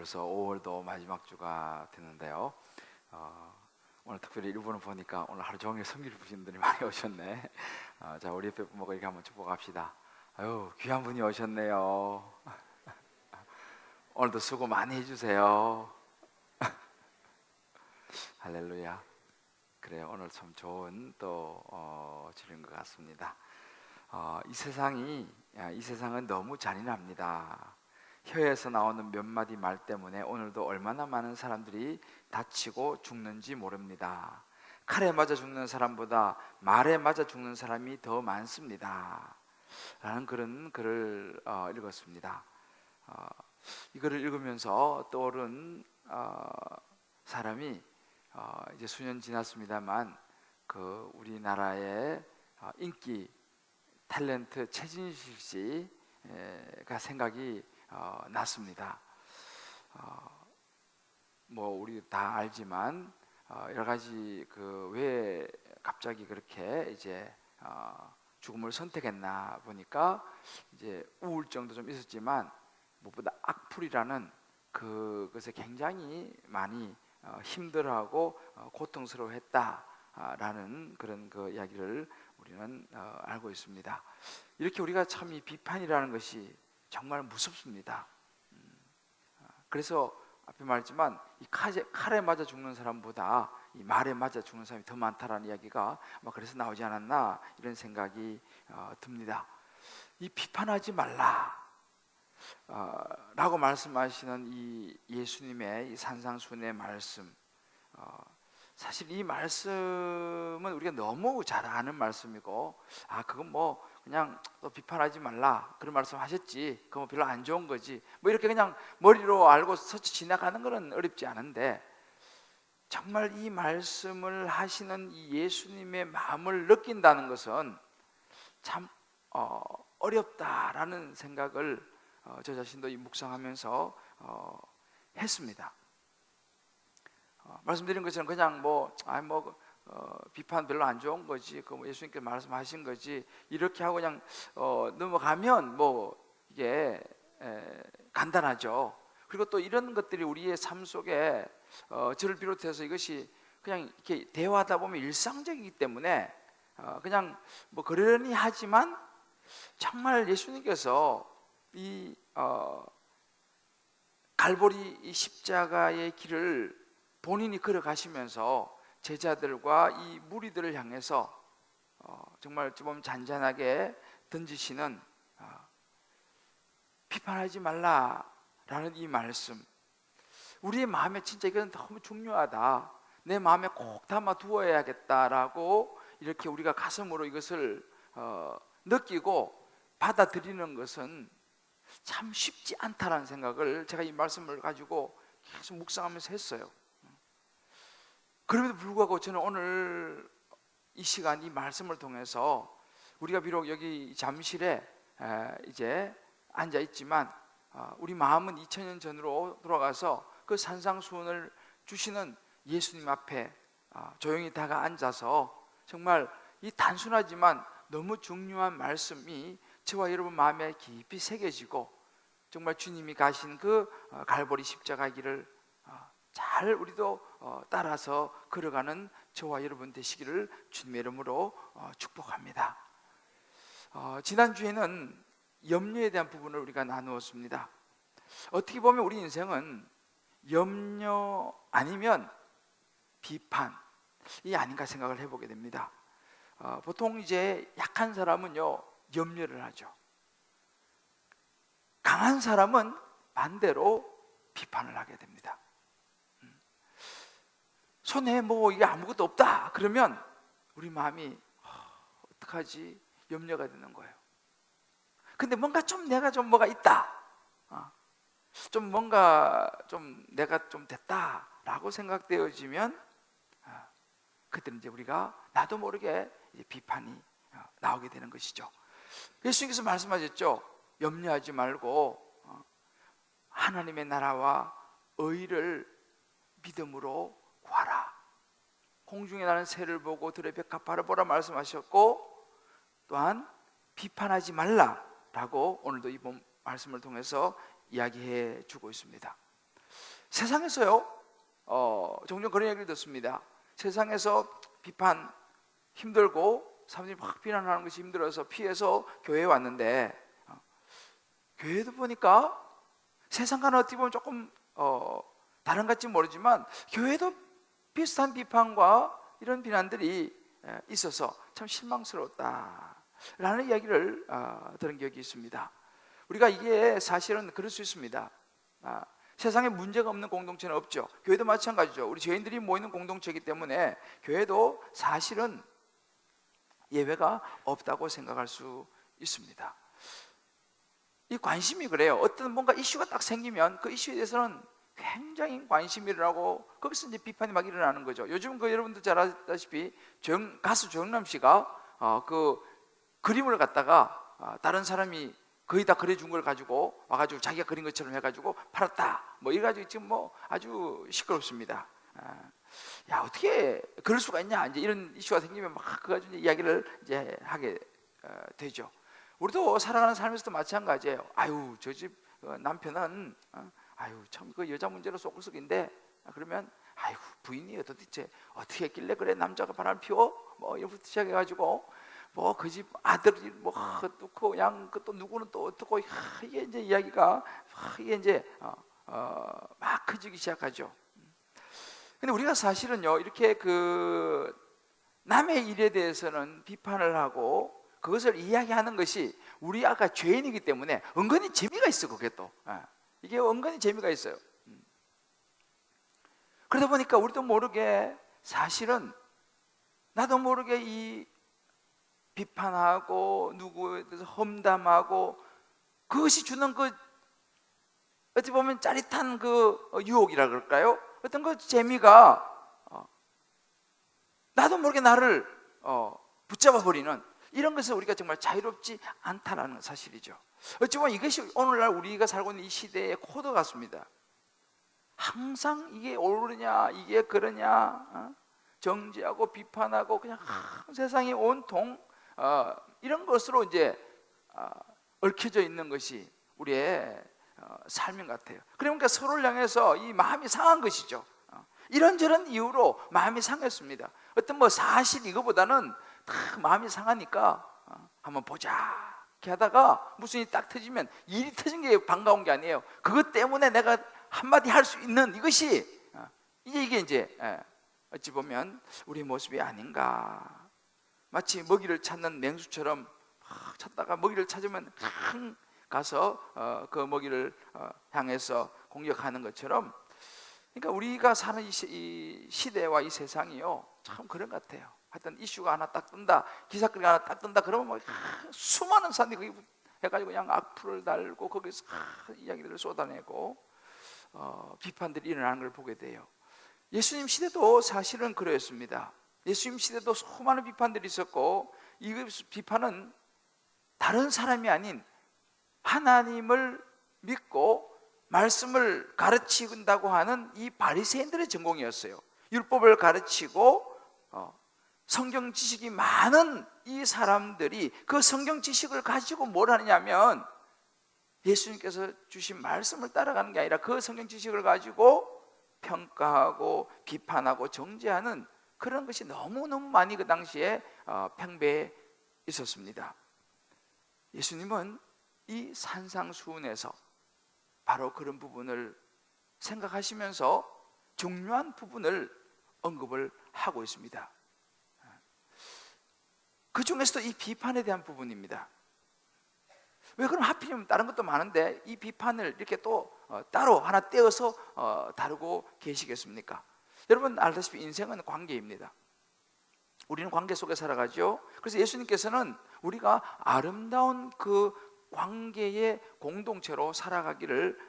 벌써 5월도 마지막 주가 됐는데요. 오늘 특별히 일부는 보니까 오늘 하루 종일 성기를 부신 분들이 많이 오셨네. 자, 우리 옆에 부모가 이렇게 한번 축복합시다. 아유, 귀한 분이 오셨네요. 오늘도 수고 많이 해주세요. 할렐루야. 그래요, 오늘 참 좋은 또 주일인 것 같습니다. 이 세상은 너무 잔인합니다. 혀에서 나오는 몇 마디 말 때문에 오늘도 얼마나 많은 사람들이 다치고 죽는지 모릅니다. 칼에 맞아 죽는 사람보다 말에 맞아 죽는 사람이 더 많습니다. 라는 그런 글을 읽었습니다. 이 글을 읽으면서 떠오른 사람이 이제 수년 지났습니다만 그 우리나라의 인기 탤런트 최진실 씨가 생각이 났습니다. 뭐 우리 다 알지만 여러 가지 그 왜 갑자기 그렇게 이제 죽음을 선택했나 보니까 이제 우울증도 좀 있었지만 무엇보다 악플이라는 그것에 굉장히 많이 힘들어하고 고통스러워했다라는 그런 그 이야기를 우리는 알고 있습니다. 이렇게 우리가 참 이 비판이라는 것이 정말 무섭습니다. 그래서 앞에 말했지만 이 칼에 맞아 죽는 사람보다 이 말에 맞아 죽는 사람이 더 많다라는 이야기가 아마 그래서 나오지 않았나 이런 생각이 듭니다. 이 비판하지 말라 라고 말씀하시는 이 예수님의 이 산상수훈의 말씀, 사실 이 말씀은 우리가 너무 잘 아는 말씀이고 그건 뭐 그냥 또 비판하지 말라 그런 말씀 하셨지 그건 뭐 별로 안 좋은 거지 뭐 이렇게 그냥 머리로 알고 스쳐 지나가는 것은 어렵지 않은데, 정말 이 말씀을 하시는 이 예수님의 마음을 느낀다는 것은 참 어렵다라는 생각을 저 자신도 이 묵상하면서 했습니다. 말씀드린 것처럼 그냥 비판 별로 안 좋은 거지, 그 예수님께서 말씀하신 거지 이렇게 하고 그냥 넘어가면 뭐 이게 간단하죠. 그리고 또 이런 것들이 우리의 삶 속에 저를 비롯해서 이것이 그냥 이렇게 대화하다 보면 일상적이기 때문에 그냥 뭐 그러려니 하지만 정말 예수님께서 이 갈보리 이 십자가의 길을 본인이 걸어가시면서 제자들과 이 무리들을 향해서 정말 좀 잔잔하게 던지시는 비판하지 말라라는 이 말씀, 우리의 마음에 진짜 이건 너무 중요하다, 내 마음에 꼭 담아 두어야겠다라고 이렇게 우리가 가슴으로 이것을 느끼고 받아들이는 것은 참 쉽지 않다라는 생각을 제가 이 말씀을 가지고 계속 묵상하면서 했어요. 그럼에도 불구하고 저는 오늘 이 시간 이 말씀을 통해서 우리가 비록 여기 잠실에 이제 앉아 있지만 우리 마음은 2000년 전으로 돌아가서 그 산상수훈을 주시는 예수님 앞에 조용히 다가 앉아서 정말 이 단순하지만 너무 중요한 말씀이 저와 여러분 마음에 깊이 새겨지고 정말 주님이 가신 그 갈보리 십자가 길을 잘 우리도 따라서 걸어가는 저와 여러분 되시기를 주님의 이름으로 축복합니다. 지난주에는 염려에 대한 부분을 우리가 나누었습니다. 어떻게 보면 우리 인생은 염려 아니면 비판이 아닌가 생각을 해보게 됩니다. 보통 이제 약한 사람은요 염려를 하죠. 강한 사람은 반대로 비판을 하게 됩니다. 손에 뭐 이게 아무것도 없다 그러면 우리 마음이 어떡하지 염려가 되는 거예요. 근데 뭔가 좀 내가 좀 뭐가 있다, 좀 뭔가 좀 내가 좀 됐다라고 생각되어지면 그때는 이제 우리가 나도 모르게 이제 비판이 나오게 되는 것이죠. 예수님께서 말씀하셨죠. 염려하지 말고 하나님의 나라와 의를 믿음으로 구하라. 공중에 나는 새를 보고 들의 벽 가파를 보라 말씀하셨고, 또한 비판하지 말라라고 오늘도 이번 말씀을 통해서 이야기해 주고 있습니다. 세상에서요, 종종 그런 얘기를 듣습니다. 세상에서 비판 힘들고 사람들이 막 비난하는 것이 힘들어서 피해서 교회에 왔는데, 교회도 보니까 세상과는 어떻게 보면 조금 다른 같지 모르지만 교회도 비슷한 비판과 이런 비난들이 있어서 참 실망스러웠다 라는 이야기를 들은 기억이 있습니다. 우리가 이게 사실은 그럴 수 있습니다. 세상에 문제가 없는 공동체는 없죠. 교회도 마찬가지죠. 우리 죄인들이 모이는 공동체이기 때문에 교회도 사실은 예외가 없다고 생각할 수 있습니다. 이 관심이 그래요. 어떤 뭔가 이슈가 딱 생기면 그 이슈에 대해서는 굉장히 관심이 일어나고 거기서 이제 비판이 막 일어나는 거죠. 요즘 여러분도 잘 아시다시피 가수 조영남 씨가 그 그림을 갖다가 다른 사람이 거의 다 그려준 걸 가지고 와가지고 자기가 그린 것처럼 해가지고 팔았다 뭐 이래가지고 지금 뭐 아주 시끄럽습니다. 야, 어떻게 그럴 수가 있냐, 이제 이런 이슈가 생기면 막 그거 가지고 이야기를 이제 하게 되죠. 우리도 살아가는 삶에서도 마찬가지예요. 아유, 저 집 남편은 아유 참 그 여자 문제로 쏙쏙인데, 그러면 아유 부인이 도대체 어떻게 했길래 그래 남자가 바람 피워? 뭐 이렇게 시작해가지고 뭐 그 집 아들이 뭐 어떻고 그냥 또 누구는 또 어떻고, 이게 이제 이야기가 이게 이제 막 커지기 시작하죠. 근데 우리가 사실은요, 이렇게 그 남의 일에 대해서는 비판을 하고 그것을 이야기하는 것이 우리 아까 죄인이기 때문에 은근히 재미가 있어. 그게 또 이게 은근히 재미가 있어요. 그러다 보니까 우리도 모르게 사실은 나도 모르게 이 비판하고 누구에 대해서 험담하고 그것이 주는 그 어찌 보면 짜릿한 그 유혹이라 그럴까요? 어떤 그 재미가 나도 모르게 나를 붙잡아 버리는 이런 것을 우리가 정말 자유롭지 않다라는 사실이죠. 어찌 보면 이것이 오늘날 우리가 살고 있는 이 시대의 코드 같습니다. 항상 이게 옳으냐 이게 그러냐 정죄하고 비판하고 그냥 세상이 온통 이런 것으로 이제 얽혀져 있는 것이 우리의 삶인 것 같아요. 그러니까 서로를 향해서 이 마음이 상한 것이죠. 이런저런 이유로 마음이 상했습니다. 어떤 뭐 사실 이거보다는 다 마음이 상하니까 한번 보자 이렇게 하다가 무슨 일이 딱 터지면, 일이 터진 게 반가운 게 아니에요. 그것 때문에 내가 한마디 할 수 있는 이것이 이게 이제 어찌 보면 우리의 모습이 아닌가. 마치 먹이를 찾는 맹수처럼 찾다가 먹이를 찾으면 가서 그 먹이를 향해서 공격하는 것처럼, 그러니까 우리가 사는 이 시대와 이 세상이요 참 그런 것 같아요. 하여튼 이슈가 하나 딱 뜬다, 기사거리가 하나 딱 뜬다 그러면 막 수많은 사람들이 거기 해가지고 그냥 악플을 달고 거기서 이야기들을 쏟아내고 비판들이 일어나는 걸 보게 돼요. 예수님 시대도 사실은 그랬습니다. 예수님 시대도 수많은 비판들이 있었고, 이 비판은 다른 사람이 아닌 하나님을 믿고 말씀을 가르친다고 하는 이 바리새인들의 전공이었어요. 율법을 가르치고 성경 지식이 많은 이 사람들이 그 성경 지식을 가지고 뭘 하느냐면 예수님께서 주신 말씀을 따라가는 게 아니라 그 성경 지식을 가지고 평가하고 비판하고 정죄하는 그런 것이 너무너무 많이 그 당시에 팽배해 있었습니다. 예수님은 이 산상수훈에서 바로 그런 부분을 생각하시면서 중요한 부분을 언급을 하고 있습니다. 그 중에서도 이 비판에 대한 부분입니다. 왜 그럼 하필이면 다른 것도 많은데 이 비판을 이렇게 또 따로 하나 떼어서 다루고 계시겠습니까? 여러분 알다시피 인생은 관계입니다. 우리는 관계 속에 살아가죠. 그래서 예수님께서는 우리가 아름다운 그 관계의 공동체로 살아가기를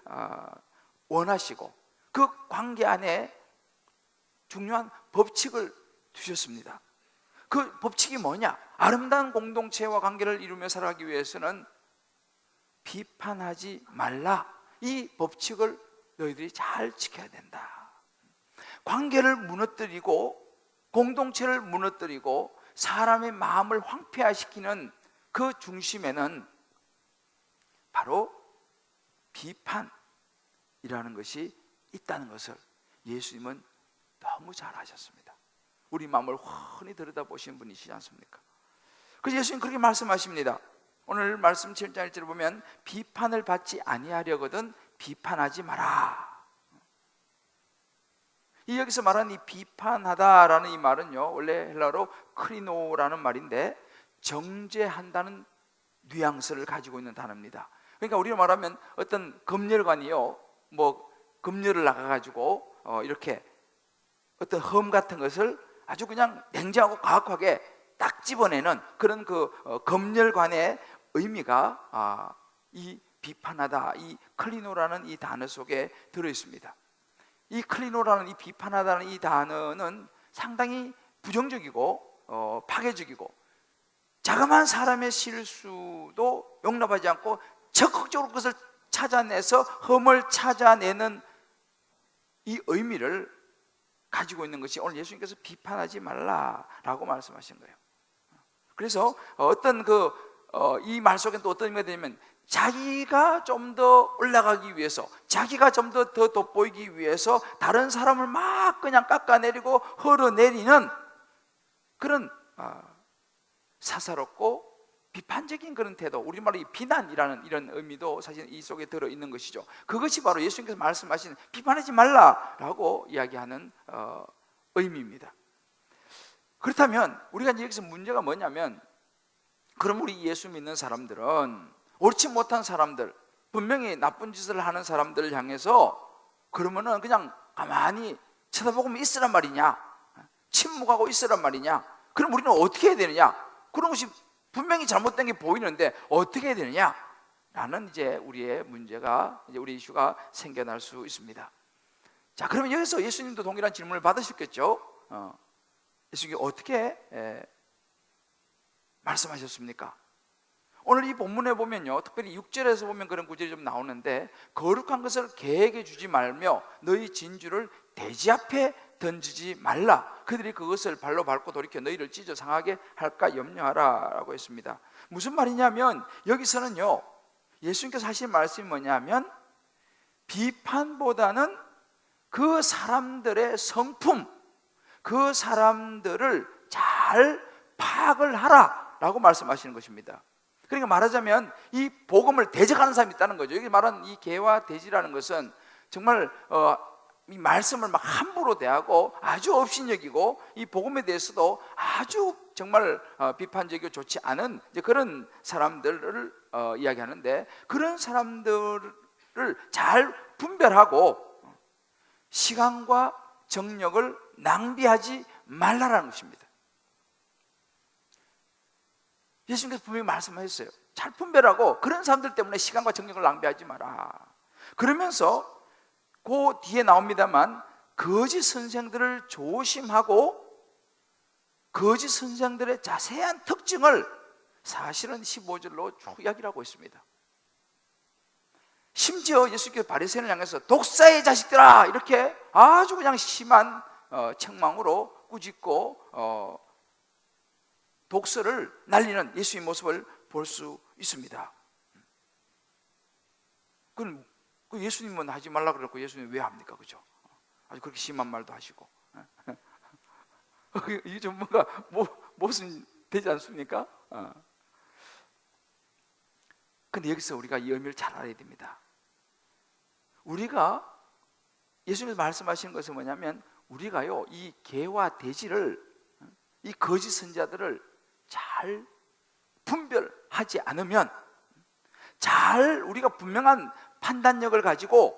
원하시고 그 관계 안에 중요한 법칙을 두셨습니다. 그 법칙이 뭐냐? 아름다운 공동체와 관계를 이루며 살아가기 위해서는 비판하지 말라, 이 법칙을 너희들이 잘 지켜야 된다. 관계를 무너뜨리고 공동체를 무너뜨리고 사람의 마음을 황폐화시키는 그 중심에는 바로 비판이라는 것이 있다는 것을 예수님은 너무 잘 아셨습니다. 우리 마음을 훤히 들여다보시는 분이시지 않습니까? 그래서 예수님 그렇게 말씀하십니다. 오늘 말씀 7장 1절을 보면 비판을 받지 아니하려거든 비판하지 마라. 이 여기서 말하는 이 비판하다라는 이 말은요, 원래 헬라어로 크리노라는 말인데 정죄한다는 뉘앙스를 가지고 있는 단어입니다. 그러니까 우리로 말하면 어떤 검열관이요, 뭐 검열을 나가가지고 이렇게 어떤 험 같은 것을 아주 그냥 냉정하고 과학하게 딱 집어내는 그런 그 검열관의 의미가 이 비판하다, 이 클리노라는 이 단어 속에 들어 있습니다. 이 클리노라는 이 비판하다는 이 단어는 상당히 부정적이고 파괴적이고 자그마한 사람의 실수도 용납하지 않고 적극적으로 그것을 찾아내서 흠을 찾아내는 이 의미를 가지고 있는 것이 오늘 예수님께서 비판하지 말라라고 말씀하신 거예요. 그래서 어떤 이 말 속에 또 어떤 의미가 되냐면 자기가 좀 더 올라가기 위해서, 자기가 좀 더 돋보이기 위해서 다른 사람을 막 그냥 깎아내리고 헐어내리는 그런 사사롭고 비판적인 그런 태도, 우리말로 이 비난이라는 이런 의미도 사실 이 속에 들어있는 것이죠. 그것이 바로 예수님께서 말씀하신 비판하지 말라라고 이야기하는 의미입니다. 그렇다면 우리가 이제 여기서 문제가 뭐냐면, 그럼 우리 예수 믿는 사람들은 옳지 못한 사람들, 분명히 나쁜 짓을 하는 사람들을 향해서 그러면은 그냥 가만히 쳐다보고 있으란 말이냐, 침묵하고 있으란 말이냐, 그럼 우리는 어떻게 해야 되느냐, 그런 것이 분명히 잘못된 게 보이는데 어떻게 해야 되느냐 라는 이제 우리의 문제가, 이제 우리 이슈가 생겨날 수 있습니다. 자, 그러면 여기서 예수님도 동일한 질문을 받으셨겠죠. 예수님이 어떻게 말씀하셨습니까? 오늘 이 본문에 보면요, 특별히 6절에서 보면 그런 구절이 좀 나오는데, 거룩한 것을 계획해 주지 말며 너희 진주를 돼지 앞에 던지지 말라. 그들이 그것을 발로 밟고 돌이켜 너희를 찢어 상하게 할까 염려하라 라고 했습니다. 무슨 말이냐면, 여기서는요, 예수님께서 하신 말씀이 뭐냐면, 비판보다는 그 사람들의 성품, 그 사람들을 잘 파악을 하라 라고 말씀하시는 것입니다. 그러니까 말하자면 이 복음을 대적하는 사람이 있다는 거죠. 여기 말하는 이 개와 돼지라는 것은 정말 이 말씀을 막 함부로 대하고 아주 업신여기고 이 복음에 대해서도 아주 정말 비판적이고 좋지 않은 이제 그런 사람들을 이야기하는데, 그런 사람들을 잘 분별하고 시간과 정력을 낭비하지 말라라는 것입니다. 예수님께서 분명히 말씀하셨어요. 잘 분별하고 그런 사람들 때문에 시간과 정력을 낭비하지 마라. 그러면서 그 뒤에 나옵니다만, 거짓 선생들을 조심하고 거짓 선생들의 자세한 특징을 사실은 15절로 쭉 이야기를 하고 있습니다. 심지어 예수께서 바리새인을 향해서 독사의 자식들아, 이렇게 아주 그냥 심한 책망으로 꾸짖고 독서를 날리는 예수의 모습을 볼 수 있습니다. 그 예수님은 하지 말라 그랬고 예수님 왜 합니까? 그죠? 아주 그렇게 심한 말도 하시고 이게 좀 뭔가 모순 되지 않습니까? 근데 여기서 우리가 이 의미를 잘 알아야 됩니다. 우리가 예수님께서 말씀하시는 것은 뭐냐면, 우리가요 이 개와 돼지를, 이 거짓 선자들을 잘 분별하지 않으면, 잘 우리가 분명한 판단력을 가지고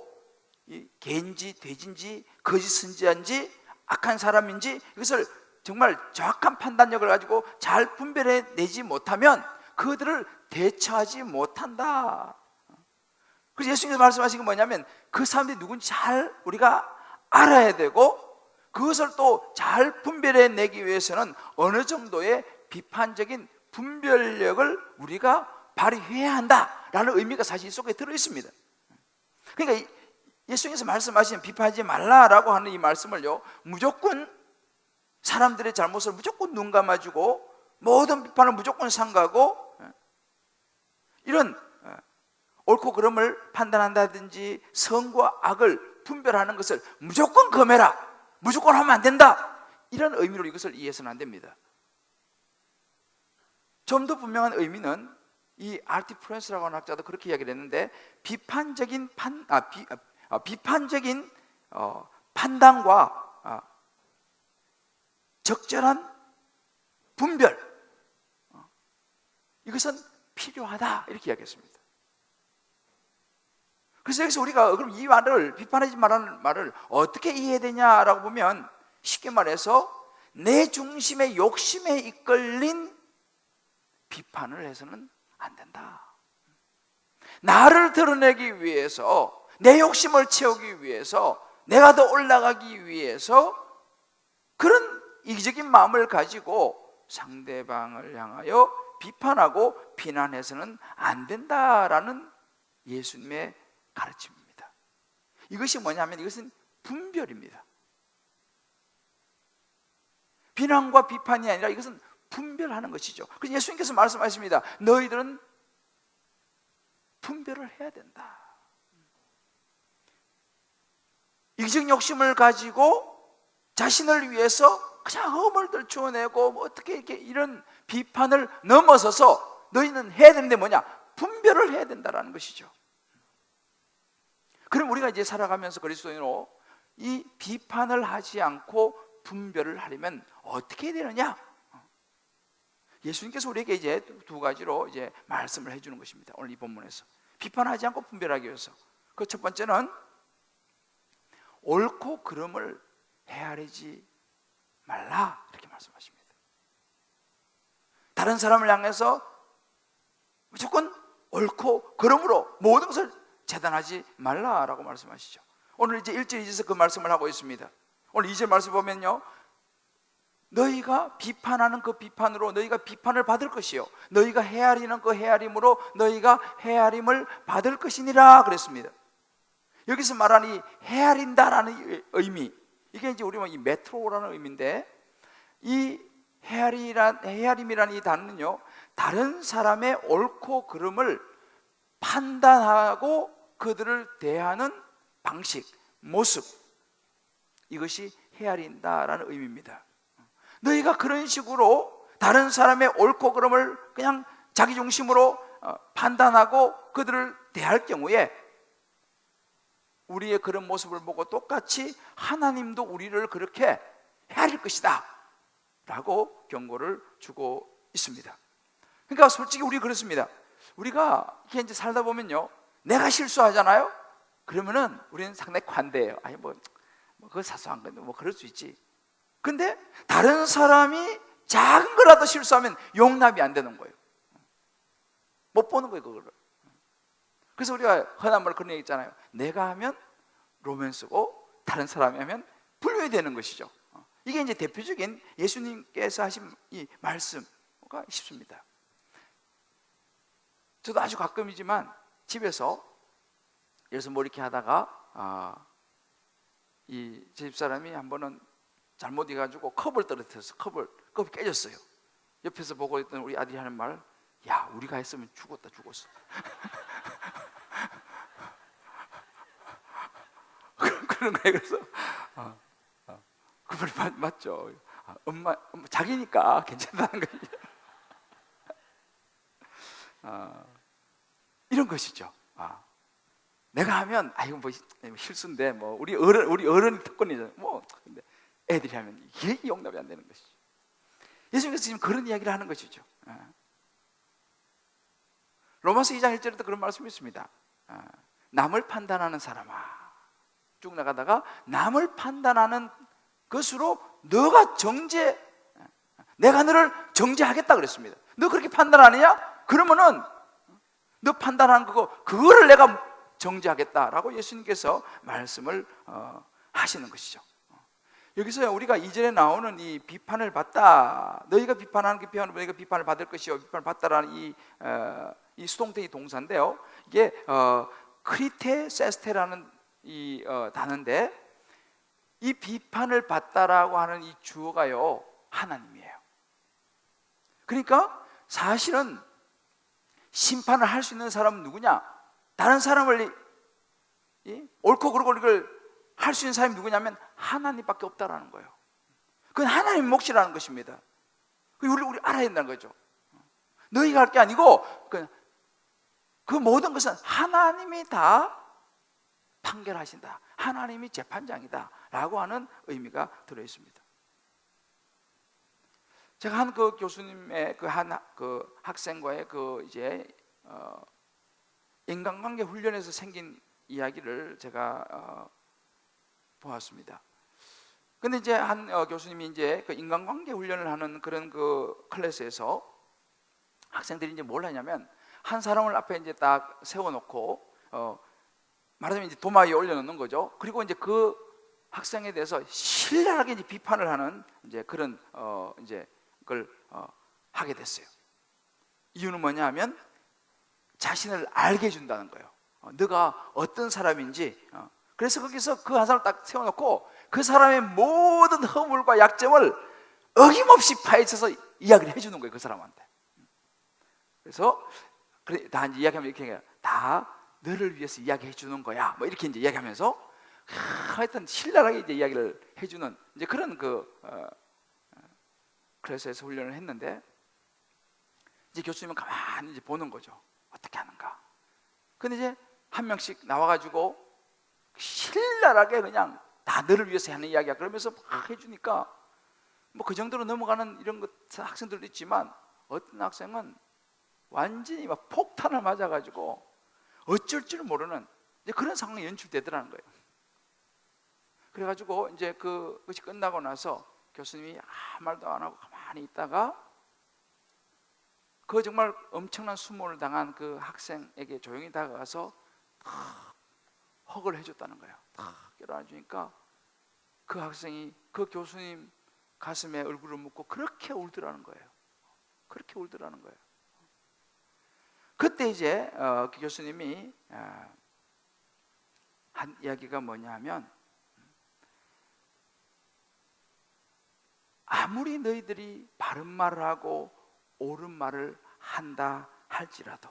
이 개인지 돼지인지 거짓 선지자인지 악한 사람인지 이것을 정말 정확한 판단력을 가지고 잘 분별해내지 못하면 그들을 대처하지 못한다. 그래서 예수님께서 말씀하신 게 뭐냐면, 그 사람들이 누군지 잘 우리가 알아야 되고, 그것을 또 잘 분별해내기 위해서는 어느 정도의 비판적인 분별력을 우리가 발휘해야 한다라는 의미가 사실 속에 들어있습니다. 그러니까 예수님께서 말씀하신 비판하지 말라라고 하는 이 말씀을요, 무조건 사람들의 잘못을 무조건 눈 감아주고 모든 비판을 무조건 삼가고 이런 옳고 그름을 판단한다든지 선과 악을 분별하는 것을 무조건 금해라, 무조건 하면 안 된다, 이런 의미로 이것을 이해해서는 안 됩니다. 좀 더 분명한 의미는 이 R.T. 프랜스라고 하는 학자도 그렇게 이야기를 했는데, 비판적인 판단과 적절한 분별, 이것은 필요하다, 이렇게 이야기했습니다. 그래서 여기서 우리가 그럼 이 말을, 비판하지 말라는 말을 어떻게 이해해야 되냐라고 보면, 쉽게 말해서 내 중심의 욕심에 이끌린 비판을 해서는 안 된다. 나를 드러내기 위해서, 내 욕심을 채우기 위해서, 내가 더 올라가기 위해서 그런 이기적인 마음을 가지고 상대방을 향하여 비판하고 비난해서는 안 된다라는 예수님의 가르침입니다. 이것이 뭐냐면, 이것은 분별입니다. 비난과 비판이 아니라 이것은 분별하는 것이죠. 그래서 예수님께서 말씀하십니다. 너희들은 분별을 해야 된다. 이기적 욕심을 가지고 자신을 위해서 그냥 허물 들추어내고 뭐 어떻게 이렇게 이런 비판을 넘어서서 너희는 해야 되는데 뭐냐? 분별을 해야 된다라는 것이죠. 그럼 우리가 이제 살아가면서 그리스도인으로 이 비판을 하지 않고 분별을 하려면 어떻게 해야 되느냐? 예수님께서 우리에게 이제 두 가지로 이제 말씀을 해주는 것입니다. 오늘 이 본문에서 비판하지 않고 분별하기 위해서, 그 첫 번째는 옳고 그름을 헤아리지 말라, 이렇게 말씀하십니다. 다른 사람을 향해서 무조건 옳고 그름으로 모든 것을 재단하지 말라라고 말씀하시죠. 오늘 이제 1절 2절에서 그 말씀을 하고 있습니다. 오늘 2절 말씀 보면요, 너희가 비판하는 그 비판으로 너희가 비판을 받을 것이요, 너희가 헤아리는 그 헤아림으로 너희가 헤아림을 받을 것이니라 그랬습니다. 여기서 말하는 이 헤아린다라는 의미, 이게 이제 우리가 이 메트로라는 의미인데, 이 헤아림이라는 이 단어는요, 다른 사람의 옳고 그름을 판단하고 그들을 대하는 방식, 모습, 이것이 헤아린다라는 의미입니다. 너희가 그런 식으로 다른 사람의 옳고 그름을 그냥 자기 중심으로 판단하고 그들을 대할 경우에 우리의 그런 모습을 보고 똑같이 하나님도 우리를 그렇게 헤아릴 것이다 라고 경고를 주고 있습니다. 그러니까 솔직히 우리 그렇습니다. 우리가 이렇게 이제 살다 보면요, 내가 실수하잖아요. 그러면은 우리는 상당히 관대해요. 아니 뭐 그거 사소한 건데 뭐 그럴 수 있지. 근데 다른 사람이 작은 거라도 실수하면 용납이 안 되는 거예요. 못 보는 거예요, 그거를. 그래서 우리가 흔한 말 그런 얘기 있잖아요. 내가 하면 로맨스고 다른 사람이 하면 불륜이 되는 것이죠. 이게 이제 대표적인 예수님께서 하신 이 말씀과 싶습니다. 저도 아주 가끔이지만 집에서 예를 들어서 뭐 이렇게 하다가 이 집사람이 한 번은 잘못 해가지고 컵을 떨어뜨렸어. 컵이 깨졌어요. 옆에서 보고 있던 우리 아들이 하는 말, 야, 우리가 했으면 죽었어. 그런 거예요. 그래서 그 말 맞죠. 엄마 자기니까 괜찮다는 거지. 이런 것이죠. 내가 하면 이건 뭐 실수인데 뭐 우리 어른이 특권이잖아요. 뭐 근데 애들이 하면 이게 용납이 안 되는 것이죠. 예수님께서 지금 그런 이야기를 하는 것이죠. 로마서 2장 1절에도 그런 말씀이 있습니다. 남을 판단하는 사람아, 쭉 나가다가 남을 판단하는 것으로 내가 너를 정죄하겠다 그랬습니다. 너 그렇게 판단하느냐? 그러면은 너 판단한 그거를 내가 정죄하겠다라고 예수님께서 말씀을 하시는 것이죠. 여기서 우리가 2절에 나오는 이 비판을 받다, 너희가 비판하는 그 비판을 너희가 비판을 받을 것이요, 비판을 받다라는 이 수동태의 동사인데요, 이게 크리테세스테라는 이 단어인데, 이 비판을 받다라고 하는 이 주어가요, 하나님이에요. 그러니까 사실은 심판을 할 수 있는 사람은 누구냐? 다른 사람을 옳고 그르고 이걸 할 수 있는 사람이 누구냐면 하나님밖에 없다라는 거예요. 그건 하나님의 몫이라는 것입니다. 우리 알아야 된다는 거죠. 너희가 할 게 아니고 그 모든 것은 하나님이 다 판결하신다, 하나님이 재판장이다 라고 하는 의미가 들어있습니다. 제가 한 그 교수님의 그 학생과의 인간관계 훈련에서 생긴 이야기를 제가 보았습니다. 근데 이제 한 교수님이 이제 그 인간관계 훈련을 하는 그런 그 클래스에서 학생들이 이제 뭘 하냐면, 한 사람을 앞에 이제 딱 세워놓고 말하자면 이제 도마 위에 올려놓는 거죠. 그리고 이제 그 학생에 대해서 신랄하게 이제 비판을 하는 이제 그런 이제 그걸 하게 됐어요. 이유는 뭐냐 하면 자신을 알게 해준다는 거예요. 너가 어떤 사람인지. 그래서 거기서 그 한 사람을 딱 세워놓고 그 사람의 모든 허물과 약점을 어김없이 파헤쳐서 이야기를 해주는 거예요, 그 사람한테. 그래서 다 이제 이야기하면 이렇게 해요. 다 너를 위해서 이야기해 주는 거야. 뭐 이렇게 이제 이야기하면서 하여튼 신랄하게 이제 이야기를 해주는 이제 그런 클래스에서 훈련을 했는데, 이제 교수님은 가만히 이제 보는 거죠. 어떻게 하는가. 근데 이제 한 명씩 나와가지고 신랄하게 그냥 다 너를 위해서 하는 이야기야 그러면서 막 해주니까 뭐 그 정도로 넘어가는 이런 학생들도 있지만, 어떤 학생은 완전히 막 폭탄을 맞아가지고 어쩔 줄 모르는 이제 그런 상황이 연출되더라는 거예요. 그래가지고 이제 그것이 끝나고 나서 교수님이 아무 말도 안 하고 가만히 있다가 그 정말 엄청난 수모를 당한 그 학생에게 조용히 다가가서 헉을 해줬다는 거예요. 탁 껴안아주니까 그 학생이 그 교수님 가슴에 얼굴을 묻고 그렇게 울더라는 거예요. 그렇게 울더라는 거예요. 그때 이제 그 교수님이 한 이야기가 뭐냐 하면, 아무리 너희들이 바른 말을 하고 옳은 말을 한다 할지라도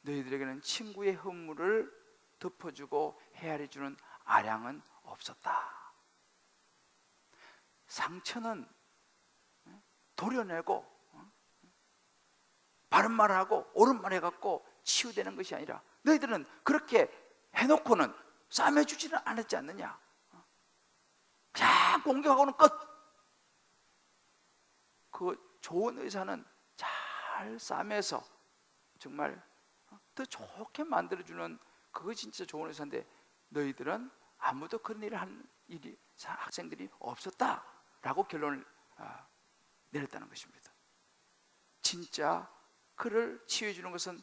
너희들에게는 친구의 허물을 덮어주고 헤아려주는 아량은 없었다. 상처는 도려내고 바른 말을 하고 옳은 말 해갖고 치유되는 것이 아니라 너희들은 그렇게 해놓고는 싸매주지는 않았지 않느냐. 그냥 공격하고는 끝. 그 좋은 의사는 잘 싸매서 정말 더 좋게 만들어주는 그거 진짜 좋은 의사인데, 너희들은 아무도 그런 일을 한 학생들이 없었다라고 결론을 내렸다는 것입니다. 진짜 그를 치유해주는 것은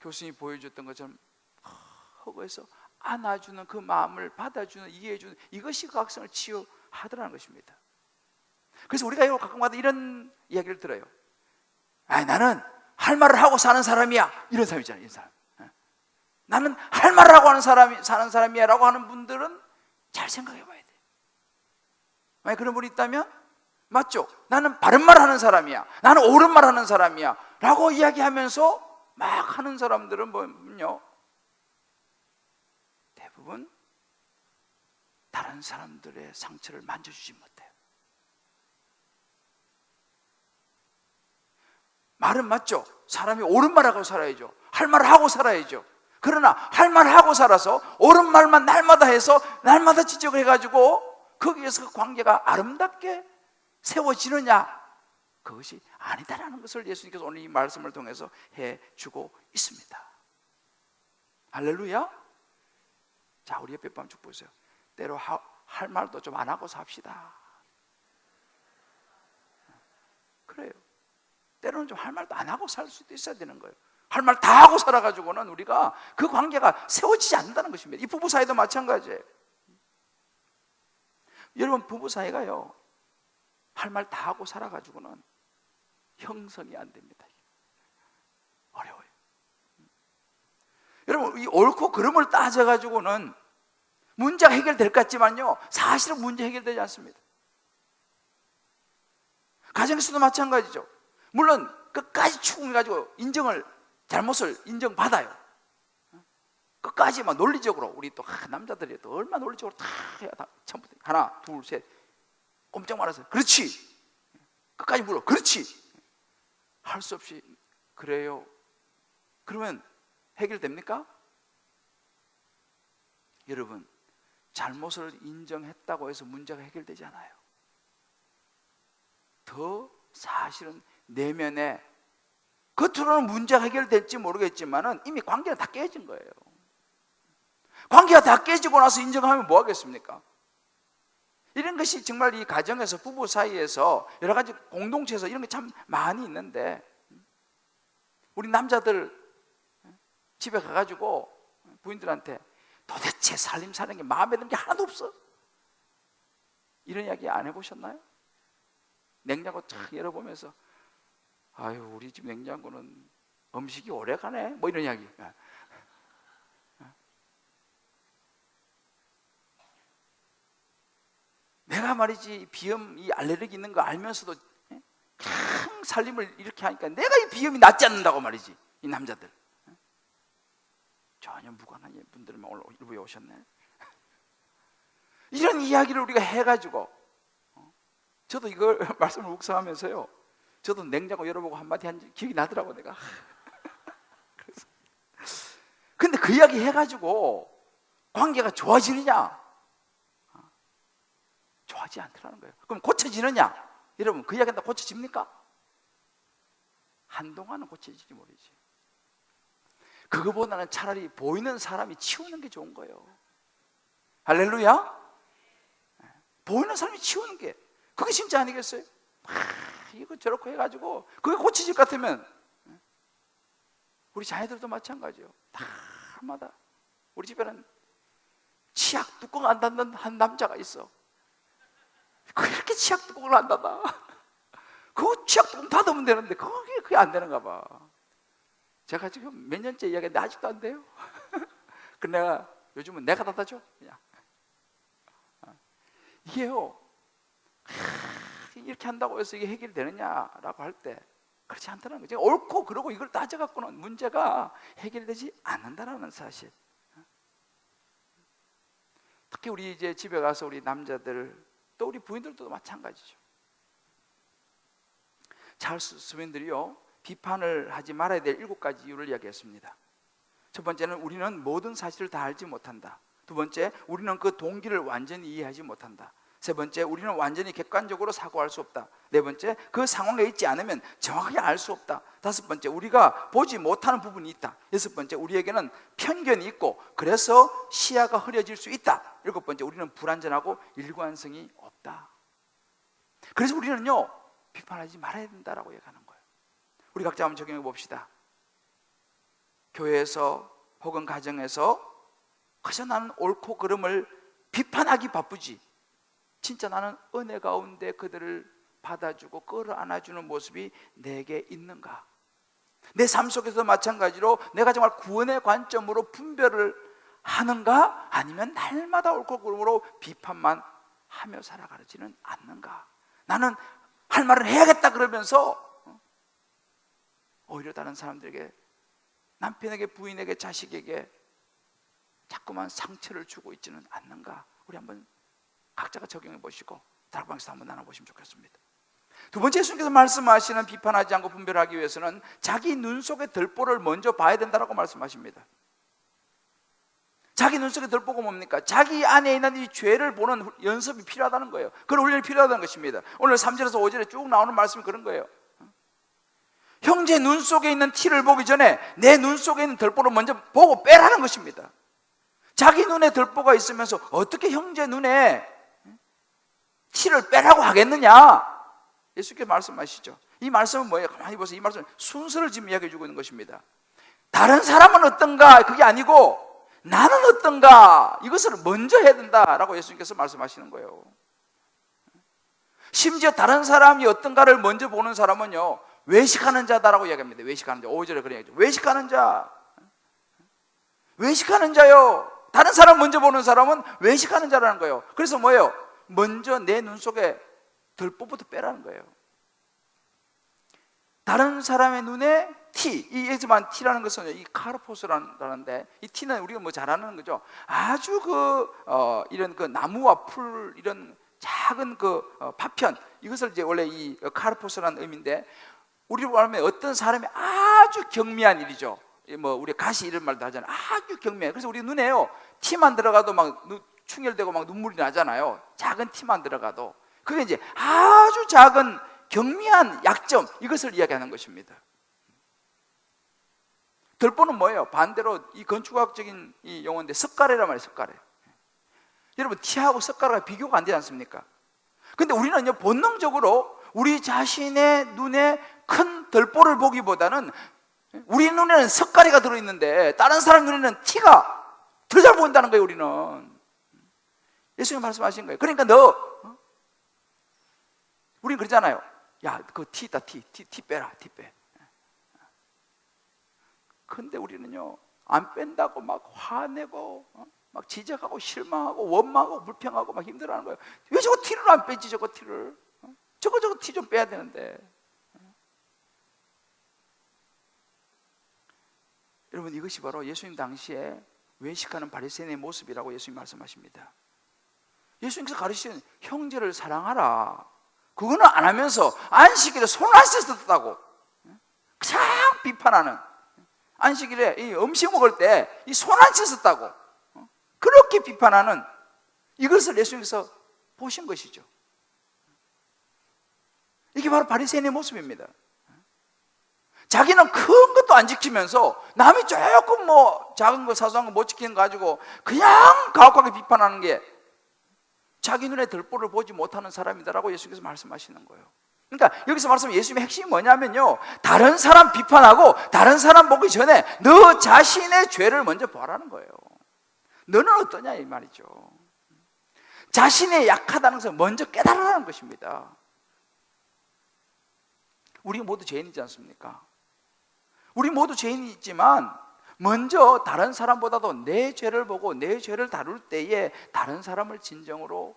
교수님이 보여줬던 것처럼 허구해서 안아주는 그 마음을 받아주는, 이해해주는 이것이 그 학생을 치유하더라는 것입니다. 그래서 우리가 가끔가다 이런 이야기를 들어요. 나는 할 말을 하고 사는 사람이야, 이런 사람 있잖아요. 이런 사람. 나는 할 말을 하고 사는 사람이야 라고 하는 분들은 잘 생각해 봐야 돼요. 만약 그런 분이 있다면 맞죠? 나는 바른 말 하는 사람이야, 나는 옳은 말 하는 사람이야 라고 이야기하면서 막 하는 사람들은 뭐군요, 대부분 다른 사람들의 상처를 만져주지 못해요. 말은 맞죠? 사람이 옳은 말하고 살아야죠. 할 말을 하고 살아야죠. 그러나 할 말을 하고 살아서 옳은 말만 날마다 해서 날마다 지적을 해가지고 거기에서 그 관계가 아름답게 세워지느냐? 그것이 아니다라는 것을 예수님께서 오늘 이 말씀을 통해서 해주고 있습니다. 할렐루야. 자, 우리 옆에 쭉 보세요. 때로 할 말도 좀 안 하고 삽시다. 그래요. 때로는 좀 할 말도 안 하고 살 수도 있어야 되는 거예요. 할 말 다 하고 살아가지고는 우리가 그 관계가 세워지지 않는다는 것입니다. 이 부부 사이도 마찬가지예요. 여러분, 부부 사이가요, 할 말 다 하고 살아가지고는 형성이 안 됩니다. 어려워요. 여러분, 이 옳고 그름을 따져가지고는 문제가 해결될 것 같지만요, 사실은 문제 해결되지 않습니다. 가정에서도 마찬가지죠. 물론 끝까지 추궁해가지고 잘못을 인정받아요. 끝까지 막 논리적으로, 우리 또 남자들이 또 얼마나 논리적으로 다 해야 다 처음부터 하나 둘 셋 꼼짝 말아서 그렇지, 끝까지 물어 그렇지, 할 수 없이 그래요. 그러면 해결됩니까? 여러분, 잘못을 인정했다고 해서 문제가 해결되지 않아요. 더 사실은 내면에, 겉으로는 문제가 해결될지 모르겠지만은 이미 관계는 다 깨진 거예요. 관계가 다 깨지고 나서 인정하면 뭐 하겠습니까? 이런 것이 정말 이 가정에서, 부부 사이에서, 여러 가지 공동체에서 이런 게 참 많이 있는데, 우리 남자들 집에 가가지고 부인들한테 도대체 살림 사는 게 마음에 드는 게 하나도 없어, 이런 이야기 안 해보셨나요? 냉장고 쫙 열어보면서 아유, 우리 집 냉장고는 음식이 오래 가네, 뭐 이런 이야기. 내가 말이지 비염, 이 알레르기 있는 거 알면서도 그냥 살림을 이렇게 하니까 내가 이 비염이 낫지 않는다고 말이지. 이 남자들 전혀 무관한 분들만 일부에 오셨네. 이런 이야기를 우리가 해가지고, 저도 이걸 말씀을 묵상하면서요, 저도 냉장고 열어보고 한마디 한 기억이 나더라고, 내가. 그래서 근데 그 이야기 해가지고 관계가 좋아지느냐? 좋아하지 않더라는 거예요. 그럼 고쳐지느냐? 여러분, 그 이야기한다 고쳐집니까? 한동안은 고쳐질지 모르지. 그거보다는 차라리 보이는 사람이 치우는 게 좋은 거예요. 할렐루야. 보이는 사람이 치우는 게, 그게 진짜 아니겠어요? 이거 저렇게 해가지고 그게 고쳐질 것 같으면, 우리 자녀들도 마찬가지예요. 다마다 우리 집에는 치약 뚜껑 안 닫는 한 남자가 있어. 그렇게 치약 뚜껑을 안 닫아. 그 치약 뚜껑 닫으면 되는데 그게 안 되는가 봐. 제가 지금 몇 년째 이야기했는데 아직도 안 돼요. 그래 내가 요즘은 내가 닫아줘 그냥. 이게요, 이렇게 한다고 해서 이게 해결이 되느냐라고 할 때 그렇지 않다는 거죠. 옳고 그러고 이걸 따져갖고는 문제가 해결되지 않는다라는 사실. 특히 우리 이제 집에 가서 우리 남자들, 또 우리 부인들도 마찬가지죠. 찰스 스윈들이요, 비판을 하지 말아야 될 7가지 이유를 이야기했습니다. 첫 번째는 우리는 모든 사실을 다 알지 못한다. 두 번째, 우리는 그 동기를 완전히 이해하지 못한다. 세 번째, 우리는 완전히 객관적으로 사고할 수 없다. 네 번째, 그 상황에 있지 않으면 정확하게 알 수 없다. 다섯 번째, 우리가 보지 못하는 부분이 있다. 여섯 번째, 우리에게는 편견이 있고 그래서 시야가 흐려질 수 있다. 일곱 번째, 우리는 불완전하고 일관성이 없다. 그래서 우리는요, 비판하지 말아야 된다라고 얘기하는 거예요. 우리 각자 한번 적용해 봅시다. 교회에서 혹은 가정에서 그저 나는 옳고 그름을 비판하기 바쁘지, 진짜 나는 은혜 가운데 그들을 받아주고 끌어안아주는 모습이 내게 있는가? 내 삶 속에서 마찬가지로 내가 정말 구원의 관점으로 분별을 하는가? 아니면 날마다 옳고 그름으로 비판만 하며 살아가지는 않는가? 나는 할 말을 해야겠다 그러면서 오히려 다른 사람들에게, 남편에게, 부인에게, 자식에게 자꾸만 상처를 주고 있지는 않는가? 우리 한번 각자가 적용해 보시고 다락방에서 한번 나눠보시면 좋겠습니다. 두 번째, 예수님께서 말씀하시는 비판하지 않고 분별하기 위해서는 자기 눈 속의 들보를 먼저 봐야 된다고 말씀하십니다. 자기 눈 속의 들보가 뭡니까? 자기 안에 있는 이 죄를 보는 연습이 필요하다는 거예요. 그런 훈련이 필요하다는 것입니다. 오늘 3절에서 5절에 쭉 나오는 말씀이 그런 거예요. 형제 눈 속에 있는 티를 보기 전에 내 눈 속에 있는 들보를 먼저 보고 빼라는 것입니다. 자기 눈에 들보가 있으면서 어떻게 형제 눈에 티를 빼라고 하겠느냐? 예수께서 말씀하시죠. 이 말씀은 뭐예요? 가만히 보세요. 이 말씀은 순서를 지금 이야기해 주고 있는 것입니다. 다른 사람은 어떤가? 그게 아니고 나는 어떤가? 이것을 먼저 해야 된다라고 예수님께서 말씀하시는 거예요. 심지어 다른 사람이 어떤가를 먼저 보는 사람은요, 외식하는 자다라고 이야기합니다. 외식하는 자. 5절에 그런 얘기죠. 외식하는 자. 외식하는 자요. 다른 사람 먼저 보는 사람은 외식하는 자라는 거예요. 그래서 뭐예요? 먼저 내 눈 속에 들보부터 빼라는 거예요. 다른 사람의 눈에 티, 이 예지만 티라는 것은 이 카르포스라는데, 이 티는 우리가 뭐 잘 아는 거죠. 아주 이런 그 나무와 풀, 이런 작은 파편, 이것을 이제 원래 이 카르포스라는 의미인데, 우리로 말하면 어떤 사람이 아주 경미한 일이죠. 뭐 우리 가시 이런 말도 하잖아요. 아주 경미해. 그래서 우리 눈에요, 티만 들어가도 막 충혈되고 막 눈물이 나잖아요. 작은 티만 들어가도. 그게 이제 아주 작은 경미한 약점, 이것을 이야기하는 것입니다. 덜보는 뭐예요? 반대로 이 건축학적인 이 용어인데 석가래란 말이에요. 석가래. 여러분, 티하고 석가래가 비교가 안 되지 않습니까? 근데 우리는요, 본능적으로 우리 자신의 눈에 큰 덜보를 보기보다는 우리 눈에는 석가래가 들어있는데 다른 사람 눈에는 티가 더 잘 보인다는 거예요. 우리는 예수님 말씀하신 거예요. 그러니까 우린 그러잖아요. 야, 그 티 있다, 티 빼라, 티 빼. 근데 우리는요, 안 뺀다고 막 화내고 막 지적하고 실망하고 원망하고 불평하고 막 힘들어하는 거예요. 왜 저거 티를 안 빼지? 저거 티를, 저거 티 좀 빼야 되는데. 여러분, 이것이 바로 예수님 당시에 외식하는 바리새인의 모습이라고 예수님 말씀하십니다. 예수님께서 가르치신 형제를 사랑하라, 그거는 안 하면서 안식일에 손 안 씻었다고 참 비판하는, 안식일에 이 음식 먹을 때 이 손 안 씻었다고 그렇게 비판하는 이것을 예수님께서 보신 것이죠. 이게 바로 바리새인의 모습입니다. 자기는 큰 것도 안 지키면서 남이 조금 뭐 작은 거 사소한 거 못 지키는 거 가지고 그냥 가혹하게 비판하는 게 자기 눈에 덜보를 보지 못하는 사람이다라고 예수님께서 말씀하시는 거예요. 그러니까 여기서 말씀하신 예수님의 핵심이 뭐냐면요, 다른 사람 비판하고 다른 사람 보기 전에 너 자신의 죄를 먼저 보라는 거예요. 너는 어떠냐 이 말이죠. 자신의 약하다는 것을 먼저 깨달으라는 것입니다. 우리 모두 죄인이지 않습니까? 우리 모두 죄인이지만 먼저 다른 사람보다도 내 죄를 보고 내 죄를 다룰 때에 다른 사람을 진정으로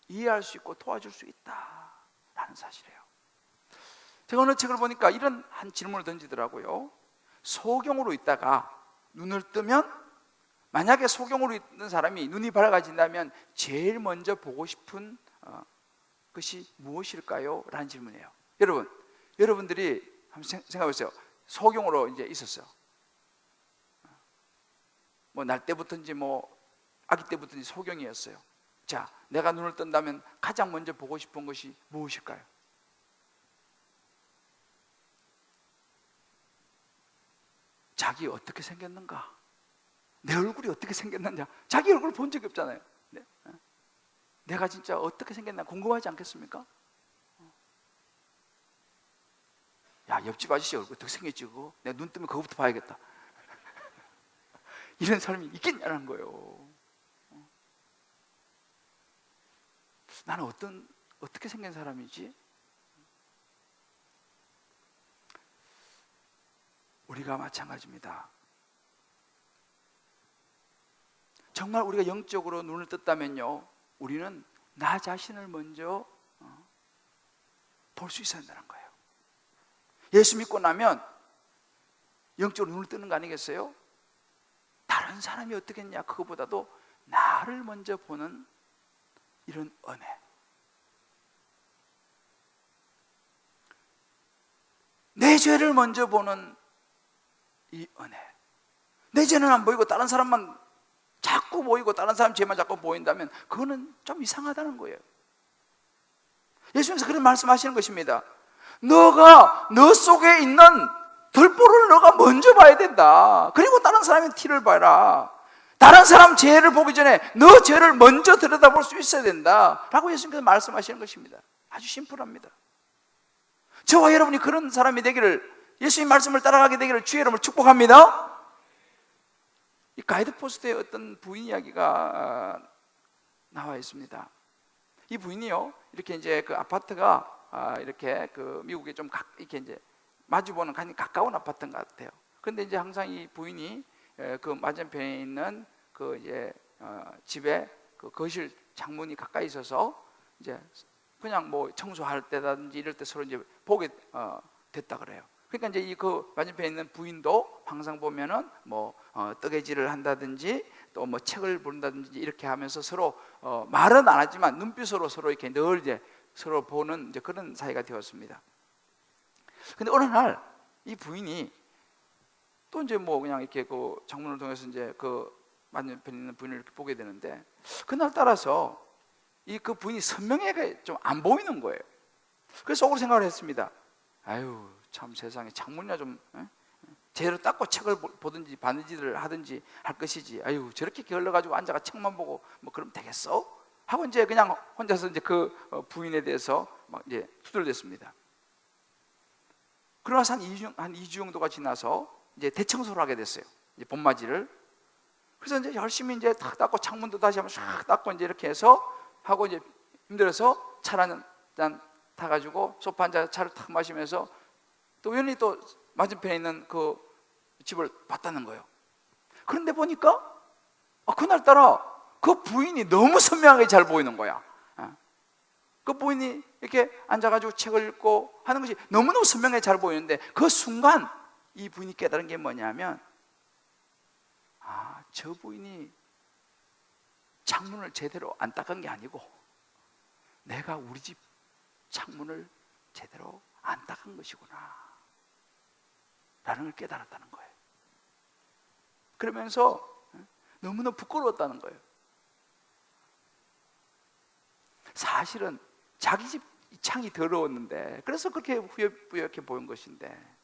이해할 수 있고 도와줄 수 있다라는 사실이에요. 제가 어느 책을 보니까 이런 한 질문을 던지더라고요. 소경으로 있다가 눈을 뜨면, 만약에 소경으로 있는 사람이 눈이 밝아진다면 제일 먼저 보고 싶은 것이 무엇일까요? 라는 질문이에요. 여러분들이 한번 생각해 보세요. 소경으로 이제 있었어요. 뭐 날 때부터인지 뭐 아기 때부터인지 소경이었어요. 자, 내가 눈을 뜬다면 가장 먼저 보고 싶은 것이 무엇일까요? 자기 어떻게 생겼는가? 내 얼굴이 어떻게 생겼느냐? 자기 얼굴 본 적이 없잖아요. 내가 진짜 어떻게 생겼나 궁금하지 않겠습니까? 야, 옆집 아저씨 얼굴 어떻게 생겼지 그거? 내가 눈 뜨면 그거부터 봐야겠다. 이런 사람이 있겠냐는 거예요. 나는 어떻게 생긴 사람이지? 우리가 마찬가지입니다. 정말 우리가 영적으로 눈을 떴다면요, 우리는 나 자신을 먼저 볼 수 있어야 한다는 거예요. 예수 믿고 나면 영적으로 눈을 뜨는 거 아니겠어요? 다른 사람이 어떻게 했냐, 그거보다도 나를 먼저 보는 이런 은혜. 내 죄를 먼저 보는 이 은혜. 내 죄는 안 보이고 다른 사람만 자꾸 보이고 다른 사람 죄만 자꾸 보인다면 그거는 좀 이상하다는 거예요. 예수님께서 그런 말씀하시는 것입니다. 너가 너 속에 있는 덜보를 너가 먼저 봐야 된다. 그리고 다른 사람의 티를 봐라. 다른 사람 죄를 보기 전에 너 죄를 먼저 들여다볼 수 있어야 된다 라고 예수님께서 말씀하시는 것입니다. 아주 심플합니다. 저와 여러분이 그런 사람이 되기를, 예수님 말씀을 따라가게 되기를 주의 이름으로 축복합니다. 이 가이드 포스트에 어떤 부인 이야기가 나와 있습니다. 이 부인이요, 이렇게 이제 그 아파트가 이렇게 그 미국에 좀 이렇게 이제 마주보는 가까운 아파트인 것 같아요. 그런데 이제 항상 이 부인이 그 맞은편에 있는 그 이제 집에 그 거실 창문이 가까이 있어서 이제 그냥 뭐 청소할 때라든지 이럴 때 서로 이제 보게 됐다 그래요. 그러니까 이제 이 그 맞은편에 있는 부인도 항상 보면은 뭐 뜨개질을 한다든지 또 뭐 책을 본다든지 이렇게 하면서 서로 말은 안 하지만 눈빛으로 서로 이렇게 늘 이제 서로 보는 이제 그런 사이가 되었습니다. 근데 어느 날 이 부인이 또 이제 뭐 그냥 이렇게 그 창문을 통해서 이제 그 맞은편에 있는 부인을 이렇게 보게 되는데, 그날 따라서 이 그 부인이 선명하게 좀 안 보이는 거예요. 그래서 속으로 생각을 했습니다. 아유, 참 세상에 창문이나 좀 제대로 닦고 책을 보든지 바느질을 하든지 할 것이지. 아유, 저렇게 게을러가지고 앉아가 책만 보고 뭐 그러면 되겠어? 하고 이제 그냥 혼자서 이제 그 부인에 대해서 막 이제 투덜댔습니다. 그러나서 한 2주 정도가 지나서 이제 대청소를 하게 됐어요. 이제 봄맞이를. 그래서 이제 열심히 이제 탁 닦고 창문도 다시 한번 싹 닦고 이제 이렇게 해서 하고 이제 힘들어서 차를 한잔 타가지고 소파 앉아 차를 탁 마시면서 또 우연히 또 맞은편에 있는 그 집을 봤다는 거예요. 그런데 보니까 그날따라 그 부인이 너무 선명하게 잘 보이는 거야. 그 부인이 이렇게 앉아가지고 책을 읽고 하는 것이 너무너무 선명하게 잘 보이는데, 그 순간 이 부인이 깨달은 게 뭐냐면, 저 부인이 창문을 제대로 안 닦은 게 아니고 내가 우리 집 창문을 제대로 안 닦은 것이구나 라는 걸 깨달았다는 거예요. 그러면서 너무너무 부끄러웠다는 거예요. 사실은 자기 집 창이 더러웠는데 그래서 그렇게 후회부여하게 보인 것인데,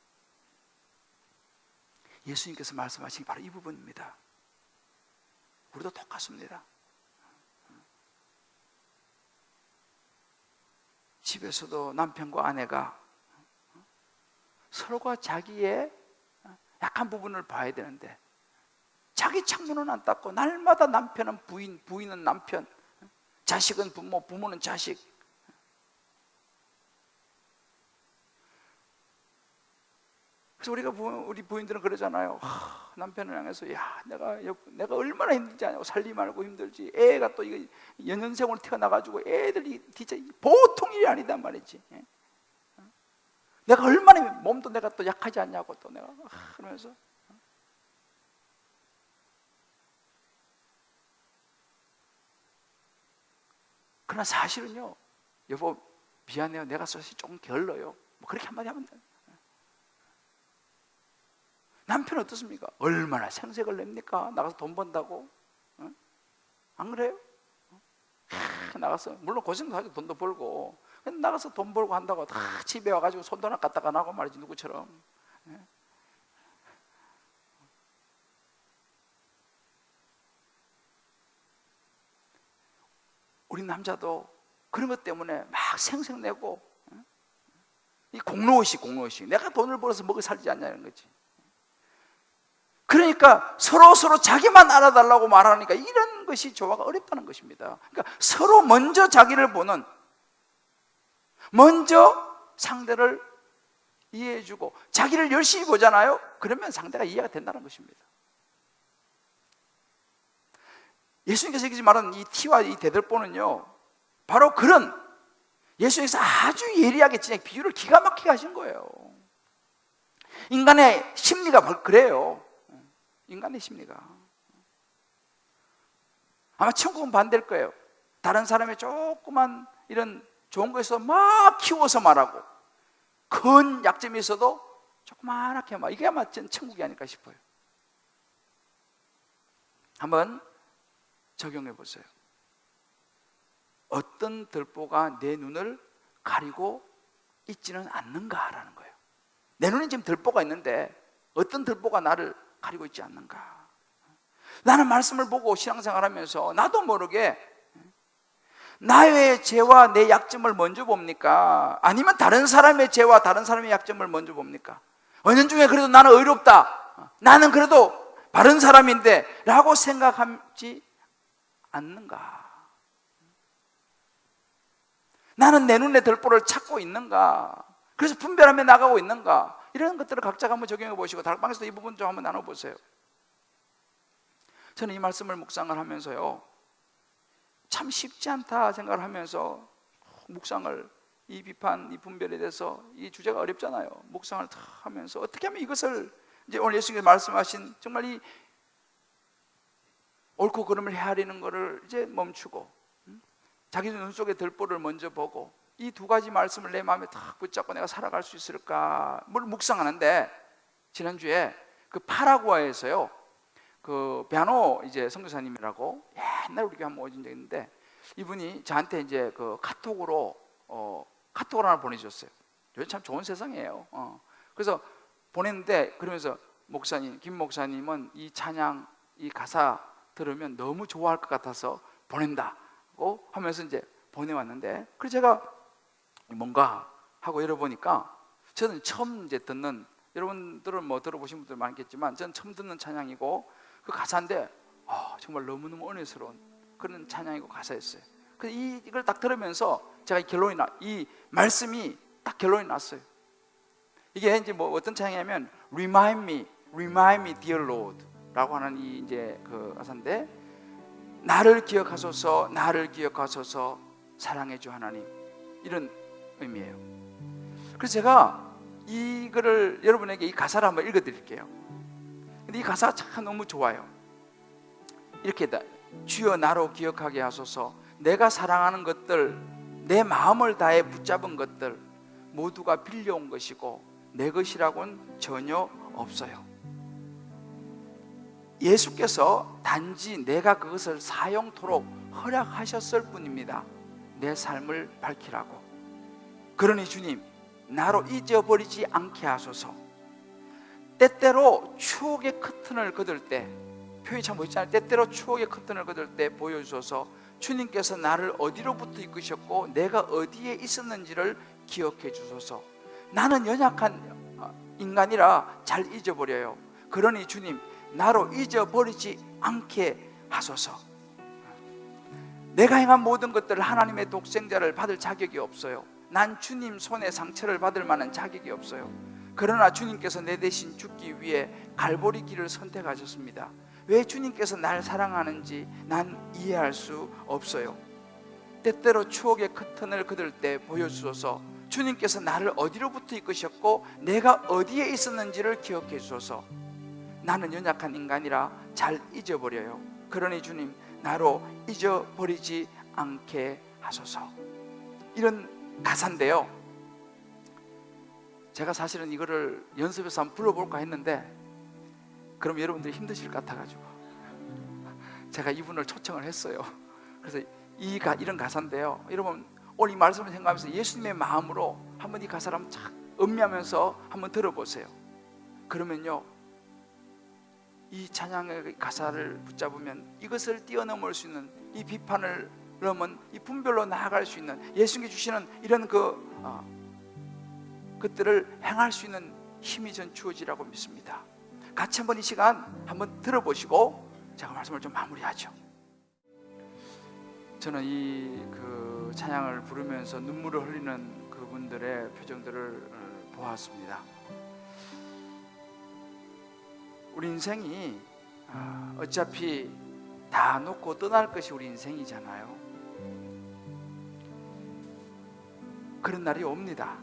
예수님께서 말씀하신 게 바로 이 부분입니다. 우리도 똑같습니다. 집에서도 남편과 아내가 서로가 자기의 약한 부분을 봐야 되는데, 자기 창문은 안 닦고 날마다 남편은 부인, 부인은 남편, 자식은 부모, 부모는 자식. 그래서 우리 부인들은 그러잖아요. 남편을 향해서 내가 얼마나 힘들지 않냐고, 살림 말고 힘들지. 애가 또 이거 연년생으로 태어나가지고 애들이 진짜 보통 일이 아니단 말이지. 내가 얼마나 몸도 내가 또 약하지 않냐고 또 내가 그러면서. 그러나 사실은요, 여보 미안해요, 내가 사실 조금 게을러요, 뭐 그렇게 한마디 하면 돼요. 남편 어떻습니까? 얼마나 생색을 냅니까? 나가서 돈 번다고. 안 그래요? 나가서 물론 고생도 하죠. 돈도 벌고. 근데 나가서 돈 벌고 한다고 다 집에 와가지고 손도 하나 갖다가 나고 말이지, 누구처럼. 우리 남자도 그런 것 때문에 막 생색내고, 이 공로의식 내가 돈을 벌어서 먹여 살지 않냐는 거지. 그러니까 서로 자기만 알아달라고 말하니까 이런 것이 조화가 어렵다는 것입니다. 그러니까 서로 먼저 자기를 보는, 먼저 상대를 이해해주고 자기를 열심히 보잖아요. 그러면 상대가 이해가 된다는 것입니다. 예수님께서 여기 말하는 이 티와 이 대들보는요, 바로 그런, 예수님께서 아주 예리하게 진짜 비유를 기가 막히게 하신 거예요. 인간의 심리가 그래요. 인간의 심리가. 아마 천국은 반대일 거예요. 다른 사람의 조그만 이런 좋은 거에서 막 키워서 말하고, 큰 약점이 있어도 조그만하게 말, 이게 아마 천국이 아닐까 싶어요. 한번 적용해 보세요. 어떤 들보가 내 눈을 가리고 있지는 않는가라는 거예요. 내 눈에 지금 들보가 있는데 어떤 들보가 나를 가리고 있지 않는가. 나는 말씀을 보고 신앙생활하면서 나도 모르게 나의 죄와 내 약점을 먼저 봅니까? 아니면 다른 사람의 죄와 다른 사람의 약점을 먼저 봅니까? 은연중에 그래도 나는 의롭다, 나는 그래도 바른 사람인데 라고 생각하지 않는가? 나는 내 눈에 들보를 찾고 있는가? 그래서 분별하며 나가고 있는가? 이런 것들을 각자가 한번 적용해 보시고 다락방에서도 이 부분 좀 한번 나눠보세요. 저는 이 말씀을 묵상을 하면서요, 참 쉽지 않다 생각을 하면서 묵상을 이 비판, 이 분별에 대해서 이 주제가 어렵잖아요. 묵상을 다 하면서 어떻게 하면 이것을 이제 오늘 예수님께서 말씀하신 정말 이 옳고 그름을 헤아리는 것을 이제 멈추고 자기 눈 속에 들보를 먼저 보고 이 두 가지 말씀을 내 마음에 탁 붙잡고 내가 살아갈 수 있을까 뭘 묵상하는데, 지난주에 그 파라과이에서요 그 베아노 이제 선교사님이라고 옛날 우리 교회 한번 오신 적 있는데, 이분이 저한테 이제 그 카톡으로 카톡을 하나 보내주셨어요. 요즘 참 좋은 세상이에요. 그래서 보냈는데, 그러면서 목사님, 김 목사님은 이 찬양 이 가사 들으면 너무 좋아할 것 같아서 보낸다고 하면서 이제 보내왔는데, 그래서 제가 뭔가 하고 열어보니까 저는 처음 이제 듣는, 여러분들은 뭐 들어보신 분들 많겠지만 저는 처음 듣는 찬양이고 그 가사인데 정말 너무너무 은혜스러운 그런 찬양이고 가사였어요. 그래서 이걸 딱 들으면서 제가 이 말씀이 딱 결론이 났어요. 이게 이제 뭐 어떤 찬양이냐면 Remind me, dear Lord 라고 하는 이 이제 그 가사인데, 나를 기억하소서, 나를 기억하소서, 사랑해 주 하나님, 이런 의미예요. 그래서 제가 이거를 여러분에게 이 가사를 한번 읽어드릴게요. 근데 이 가사가 참 너무 좋아요. 이렇게 주여 나로 기억하게 하소서, 내가 사랑하는 것들, 내 마음을 다해 붙잡은 것들 모두가 빌려온 것이고 내 것이라고는 전혀 없어요. 예수께서 단지 내가 그것을 사용토록 허락하셨을 뿐입니다. 내 삶을 밝히라고. 그러니 주님, 나로 잊어버리지 않게 하소서. 때때로 추억의 커튼을 걷을 때, 표현이 참 멋있잖아요. 때때로 추억의 커튼을 걷을 때 보여주소서. 주님께서 나를 어디로부터 이끄셨고 내가 어디에 있었는지를 기억해 주소서. 나는 연약한 인간이라 잘 잊어버려요. 그러니 주님, 나로 잊어버리지 않게 하소서. 내가 행한 모든 것들을 하나님의 독생자를 받을 자격이 없어요. 난 주님 손에 상처를 받을 만한 자격이 없어요. 그러나 주님께서 내 대신 죽기 위해 갈보리 길을 선택하셨습니다. 왜 주님께서 날 사랑하는지 난 이해할 수 없어요. 때때로 추억의 커튼을 걷을 때 보여주소서. 주님께서 나를 어디로부터 이끄셨고 내가 어디에 있었는지를 기억해 주소서. 나는 연약한 인간이라 잘 잊어버려요. 그러니 주님, 나로 잊어버리지 않게 하소서. 이런 가사인데요, 제가 사실은 이거를 연습해서 한번 불러볼까 했는데 그럼 여러분들이 힘드실 것 같아가지고 제가 이분을 초청을 했어요. 그래서 이런 가사인데요, 여러분 오늘 이 말씀을 생각하면서 예수님의 마음으로 한번 이 가사를 한번 착 음미하면서 한번 들어보세요. 그러면요, 이 찬양의 가사를 붙잡으면 이것을 뛰어넘을 수 있는, 이 비판을 넘은 이 분별로 나아갈 수 있는, 예수님께 주시는 이런 것들을 행할 수 있는 힘이 전 주어지라고 믿습니다. 같이 한번 이 시간 한번 들어보시고 제가 말씀을 좀 마무리하죠. 저는 이 찬양을 부르면서 눈물을 흘리는 그분들의 표정들을 보았습니다. 우리 인생이 어차피 다 놓고 떠날 것이 우리 인생이잖아요. 그런 날이 옵니다.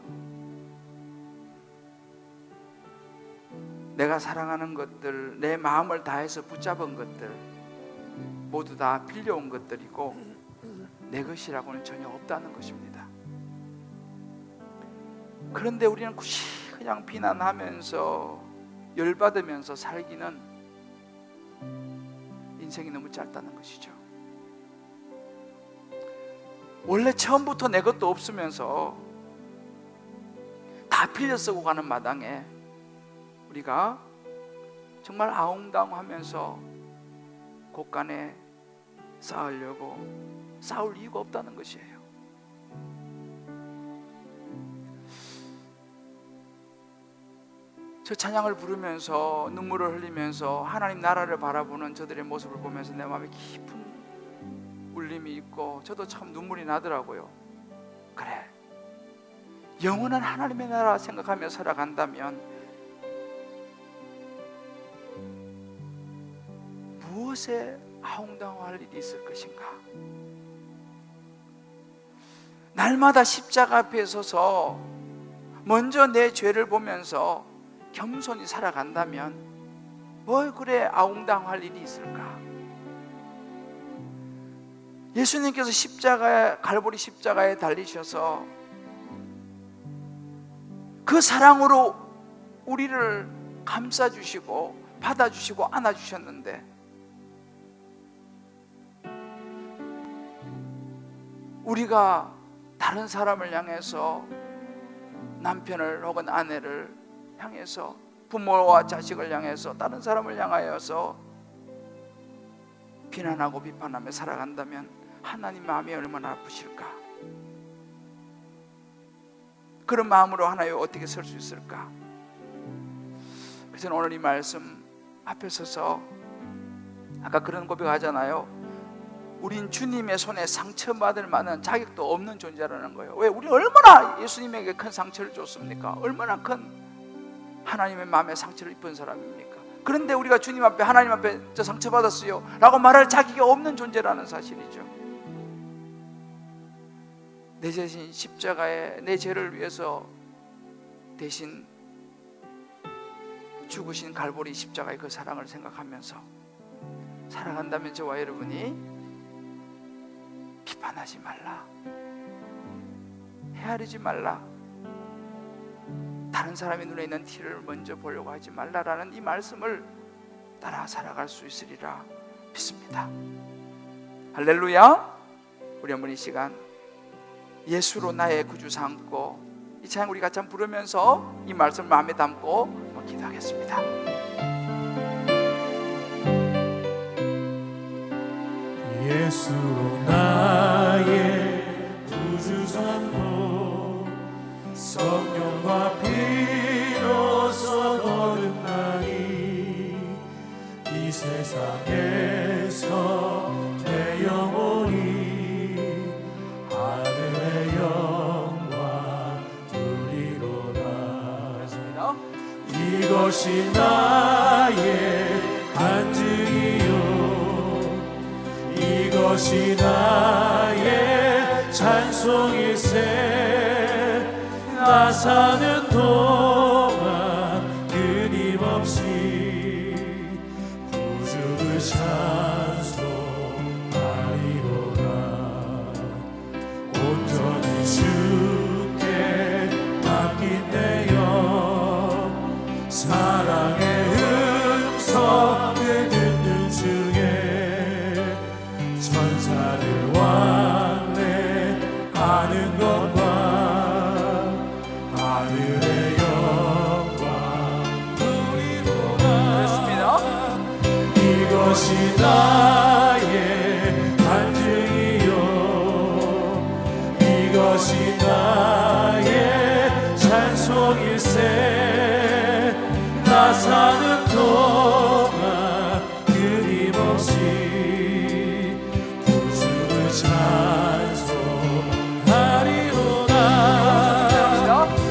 내가 사랑하는 것들, 내 마음을 다해서 붙잡은 것들 모두 다 빌려온 것들이고 내 것이라고는 전혀 없다는 것입니다. 그런데 우리는 굳이 그냥 비난하면서 열받으면서 살기는 인생이 너무 짧다는 것이죠. 원래 처음부터 내 것도 없으면서 다 빌려 쓰고 가는 마당에 우리가 정말 아웅다웅하면서 곳간에 싸우려고 싸울 이유가 없다는 것이에요. 저 찬양을 부르면서 눈물을 흘리면서 하나님 나라를 바라보는 저들의 모습을 보면서 내 마음에 깊은 울림이 있고 저도 참 눈물이 나더라고요. 그래, 영원한 하나님의 나라 생각하며 살아간다면 무엇에 아웅다웅할 일이 있을 것인가? 날마다 십자가 앞에 서서 먼저 내 죄를 보면서 겸손히 살아간다면 뭘 그래 아웅당할 일이 있을까? 예수님께서 갈보리 십자가에 달리셔서 그 사랑으로 우리를 감싸주시고 받아주시고 안아주셨는데, 우리가 다른 사람을 향해서, 남편을 혹은 아내를 향해서, 부모와 자식을 향해서, 다른 사람을 향하여서 비난하고 비판하며 살아간다면 하나님 마음이 얼마나 아프실까? 그런 마음으로 하나님 어떻게 설 수 있을까? 그래서 오늘 이 말씀 앞에 서서 아까 그런 고백하잖아요. 우린 주님의 손에 상처받을 만한 자격도 없는 존재라는 거예요. 왜? 우리 얼마나 예수님에게 큰 상처를 줬습니까? 얼마나 큰 하나님의 마음에 상처를 입은 사람입니까? 그런데 우리가 주님 앞에, 하나님 앞에 저 상처받았어요 라고 말할 자격이 없는 존재라는 사실이죠. 내 자신 십자가에 내 죄를 위해서 대신 죽으신 갈보리 십자가의 그 사랑을 생각하면서 살아간다면 저와 여러분이 비판하지 말라, 헤아리지 말라, 다른 사람의 눈에 있는 티를 먼저 보려고 하지 말라라는 이 말씀을 따라 살아갈 수 있으리라 믿습니다. 할렐루야. 우리 한번 이 시간 예수로 나의 구주 삼고 이 찬양 우리 같이 한번 부르면서 이 말씀을 마음에 담고 기도하겠습니다. 예수로 나의 구주 삼고 성령과 피로써 거듭나니 이 세상에서 내 영혼이 하늘의 영광 누리로다. 이것이 나의 간증이요, 이것이 나의 찬송일세. 나 사는 동안 끊임없이 구주를 찬송하리로다. 온전히 주께 맡긴 내 영, 사랑의 음성을 듣는 중에 천사를 왕래하는 것과 하늘의 영광 누리로다. 이것이 나의 간증이요, 이것이 나의 찬송일세. 나 사는 동안 끊임없이 구주를 찬송하리로다.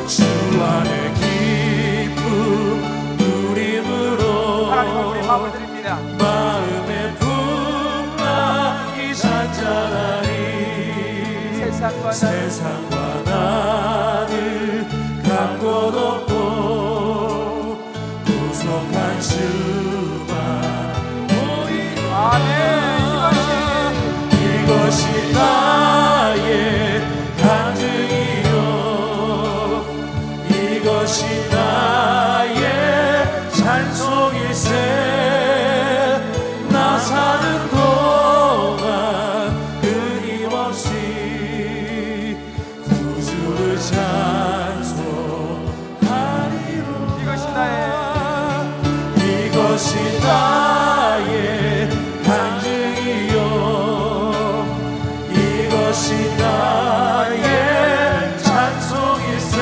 주 안의 기쁨 누림으로 하나님 우리 마음을 드립니다. 마음의 풍랑이 잔잔하니 세상과 나를 간 곳 없고 구속한 주만 보이노라. 아멘. 이것이 나의 간증이요, 이것이 나의 찬송일세. 나 사는 동안 끊임없이 구주를 찬송하리로다. 이것이 나의 간증이요, 이것이 나의 찬송일세.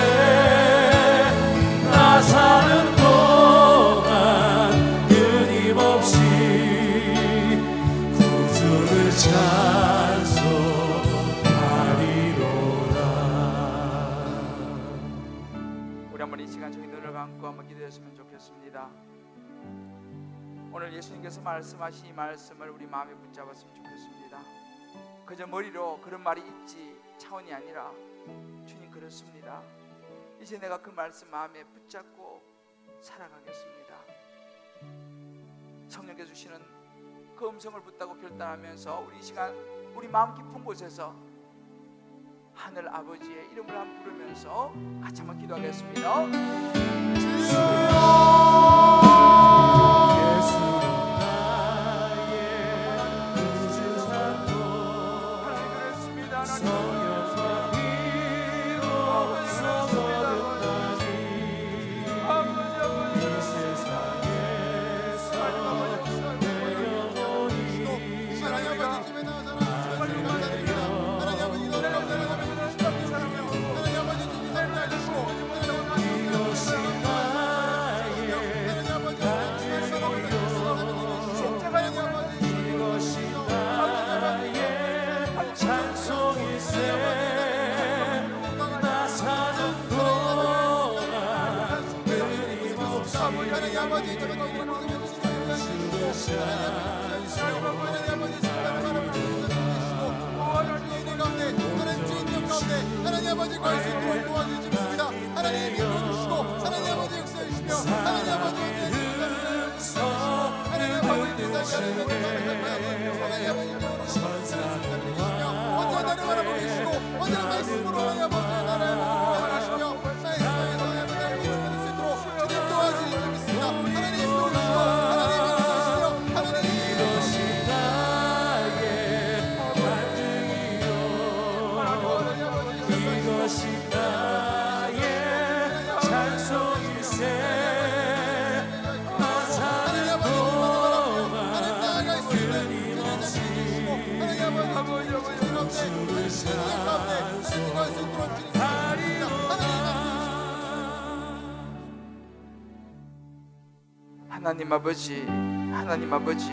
나 사는 동안 끊임없이 구주를 찬송하리로다. 우리 한번 이 시간 저희 눈을 감고 한번 기도했으면 좋겠습니다. 오늘 예수님께서 말씀하신 이 말씀을 우리 마음에 붙잡았으면 좋겠습니다. 그저 머리로 그런 말이 있지 차원이 아니라 주님 그렇습니다. 이제 내가 그 말씀 마음에 붙잡고 살아가겠습니다. 성령께서 주시는 그 음성을 붙잡고 결단하면서 우리 이 시간 우리 마음 깊은 곳에서 하늘 아버지의 이름을 한번 부르면서 같이 한번 기도하겠습니다. 하나님 아버지 거할 수 있도록 도와주십니다. 하나님 믿어주시고 하나님 아버지 역사해 주시며 하나님 아버지 하나님 아버지 언제나 나를 바라보고 계시고 언제나 말씀으로 하나님 아버지 나를 바라보시며 나의 삶에서 나를 수 있도록 주님 도와주시기 믿습니다. 하나님 도우시고 하나님 역사하시며 하나님 이것이 나의 찬송일세. 나 사는 동안 끊임없이 하나님 아버지, 하나님 아버지,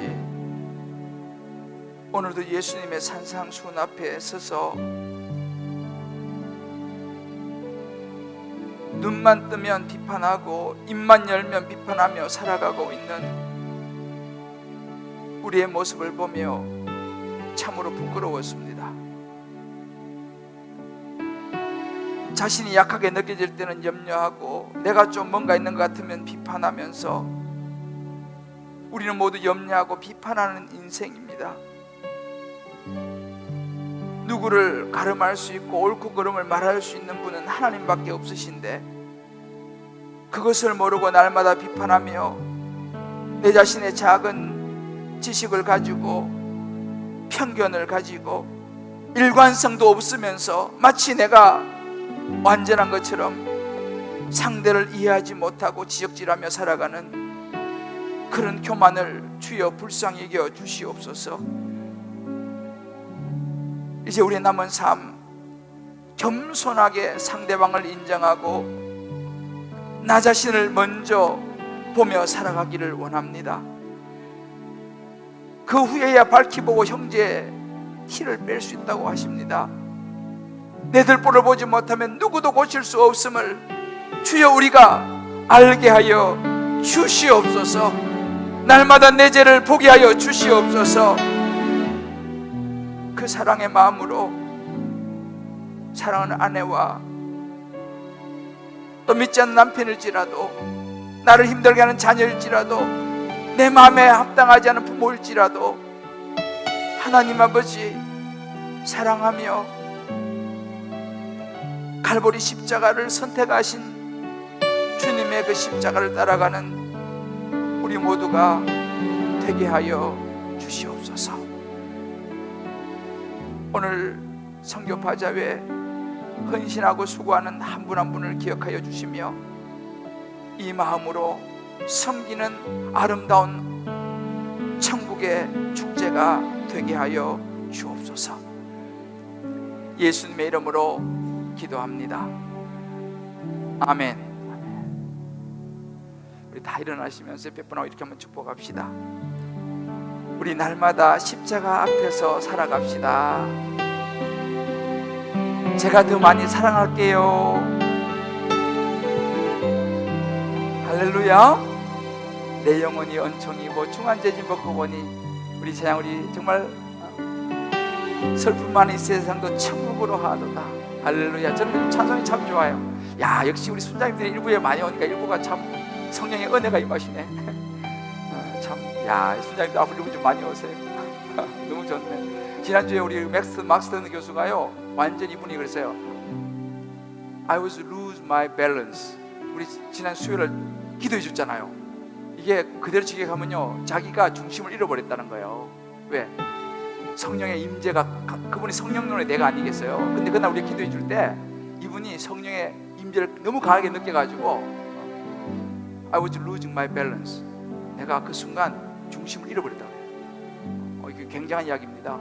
오늘도 예수님의 산상수훈 앞에 서서 눈만 뜨면 비판하고 입만 열면 비판하며 살아가고 있는 우리의 모습을 보며 참으로 부끄러웠습니다. 자신이 약하게 느껴질 때는 염려하고 내가 좀 뭔가 있는 것 같으면 비판하면서 우리는 모두 염려하고 비판하는 인생입니다. 누구를 가름할 수 있고 옳고 그름을 말할 수 있는 분은 하나님밖에 없으신데 그것을 모르고 날마다 비판하며 내 자신의 작은 지식을 가지고 편견을 가지고 일관성도 없으면서 마치 내가 완전한 것처럼 상대를 이해하지 못하고 지적질하며 살아가는 그런 교만을 주여 불쌍히 여겨 주시옵소서. 이제 우리의 남은 삶 겸손하게 상대방을 인정하고 나 자신을 먼저 보며 살아가기를 원합니다. 그 후에야 밝히보고 형제의 티를 뺄 수 있다고 하십니다. 내 들보를 보지 못하면 누구도 고칠 수 없음을 주여 우리가 알게 하여 주시옵소서. 날마다 내 죄를 보게 하여 주시옵소서. 그 사랑의 마음으로 사랑하는 아내와 또 믿지 않는 남편일지라도 나를 힘들게 하는 자녀일지라도 내 마음에 합당하지 않은 부모일지라도 하나님 아버지 사랑하며 갈보리 십자가를 선택하신 주님의 그 십자가를 따라가는 우리 모두가 되게 하여 주시옵소서. 오늘 선교 바자회에 헌신하고 수고하는 한 분 한 분을 기억하여 주시며 이 마음으로 섬기는 아름다운 천국의 축제가 되게 하여 주옵소서. 예수님의 이름으로 기도합니다. 아멘. 우리 다 일어나시면서 몇 분 하고 이렇게 한번 축복합시다. 우리 날마다 십자가 앞에서 살아갑시다. 제가 더 많이 사랑할게요. 할렐루야. 내 영혼이 은총이고 중한 죄진 벗고 보니 우리 찬양 우리 정말 슬픔만 이 세상도 천국으로 하도다. 할렐루야. 저는 찬송이 참 좋아요. 야, 역시 우리 순장님들이 일부에 많이 오니까 일부가 참 성령의 은혜가 임하시네. 참, 야, 순장님들 앞으로 좀 많이 오세요. 너무 좋네. 지난주에 우리 막스턴 교수가요, 완전 이분이 그랬어요. I was lose my balance. 우리 지난 수요일을 기도해 줬잖아요. 이게 그대로 직역하면요, 자기가 중심을 잃어버렸다는 거예요. 왜? 성령의 임재가, 그분이 성령론의 내가 아니겠어요? 근데 그날 우리가 기도해 줄 때 이분이 성령의 임재를 너무 강하게 느껴가지고 I was losing my balance. 내가 그 순간 중심을 잃어버렸다고 해요. 이게 굉장한 이야기입니다.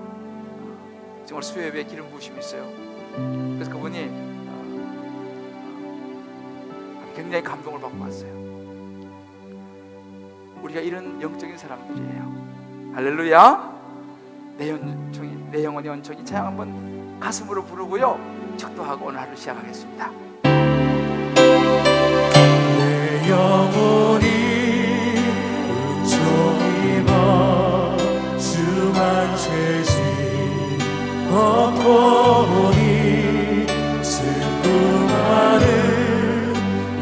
정말 수요예배에 기름 부으심이 있어요. 그래서 그분이 굉장히 감동을 받고 왔어요. 우리가 이런 영적인 사람들이에요. 할렐루야. 내 영혼의 원총이 찬양 한번 가슴으로 부르고요, 축도하고 오늘 하루 시작하겠습니다. 내 영혼이 은총입어 주만 죄지 벗고 보니 슬픔하는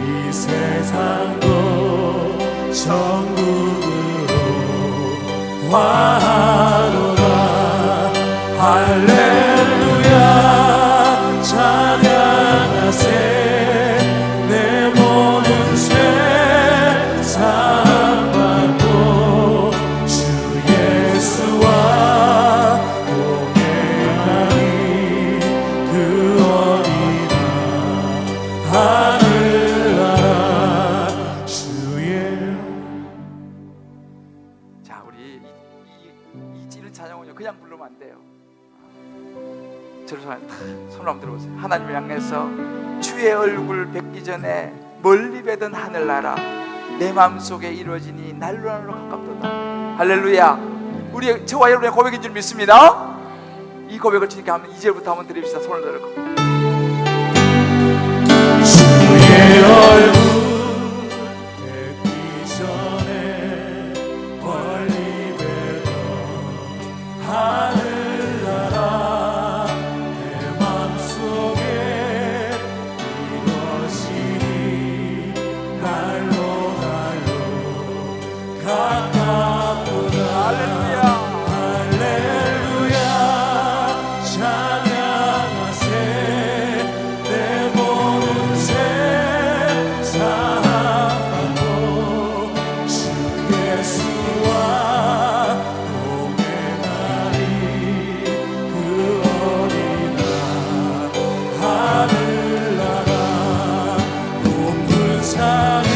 이 세상도 천국으로 화하노라. 할렐루야 찬양하세. 내 모든 죄 사함받고 주 예수와 동행하니 그 어디나 하늘나라 주의. 자, 우리 이 찌는 찬양은요 그냥 부르면 안 돼요. 저를 손 한번 들어보세요. 하나님을 향해서 주의 얼굴 뵙기 전에 멀리 뵈던 하늘나라 내 마음속에 이루어지니 날로 날로 가깝도다. 할렐루야. 우리 저와 여러분의 고백인 줄 믿습니다. 이 고백을 주니까 한번 2절부터 한번 드립시다. 손을 들고 주의 얼굴 뵙기 전에 멀리 뵈던 하늘나라 내 맘속에 이루어지니 날로 날로 가깝도다. 할렐루야. 할렐루야 찬양하세. 내 모든 죄 사함받고 주 예수와 동행하니 그 어디나 하늘나라 높은 산이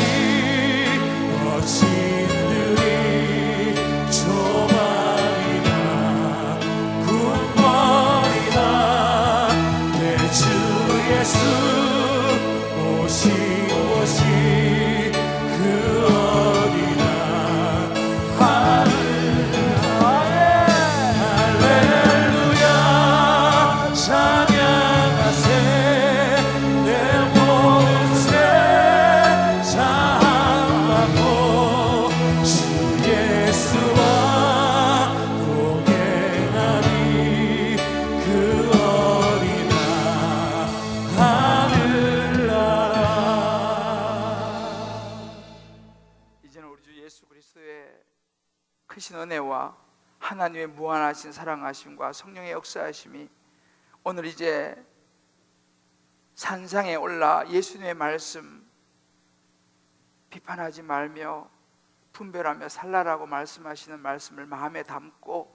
거친들이 조망이나 궁궐이나 내 주 예수 오시 그 어디나 할렐루야 찬양하세. 내 모든 죄 사함받고 주 예수와 동행하니 그 어디나 하늘나라. 이제는 우리 주 예수 그리스도의 크신 은혜와 하나님의 무한하신 사랑하심과 성령의 역사하심이 오늘 이제 산상에 올라 예수님의 말씀 비판하지 말며 분별하며 살라라고 말씀하시는 말씀을 마음에 담고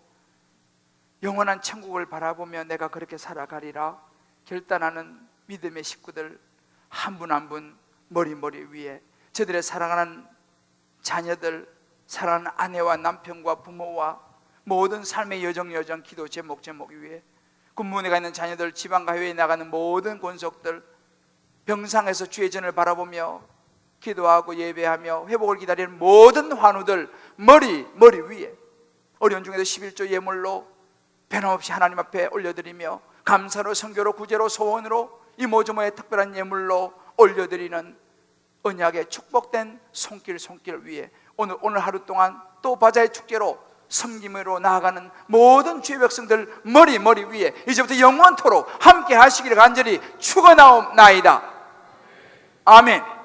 영원한 천국을 바라보며 내가 그렇게 살아가리라 결단하는 믿음의 식구들 한 분 한 분 머리 위에 저들의 사랑하는 자녀들, 사랑하는 아내와 남편과 부모와 모든 삶의 여정 기도 제목 위에 군무원에 가 있는 자녀들, 지방과 해외에 나가는 모든 권속들 병상에서 주의 전을 바라보며 기도하고 예배하며 회복을 기다리는 모든 환우들 머리 위에 어려운 중에도 11조 예물로 변함없이 하나님 앞에 올려드리며 감사로 선교로 구제로 소원으로 이모저모의 특별한 예물로 올려드리는 언약의 축복된 손길 위에 오늘 하루 동안 또 바자의 축제로 섬김으로 나아가는 모든 주의 백성들 머리 위에 이제부터 영원토록 함께 하시기를 간절히 축원하옵나이다. 아멘.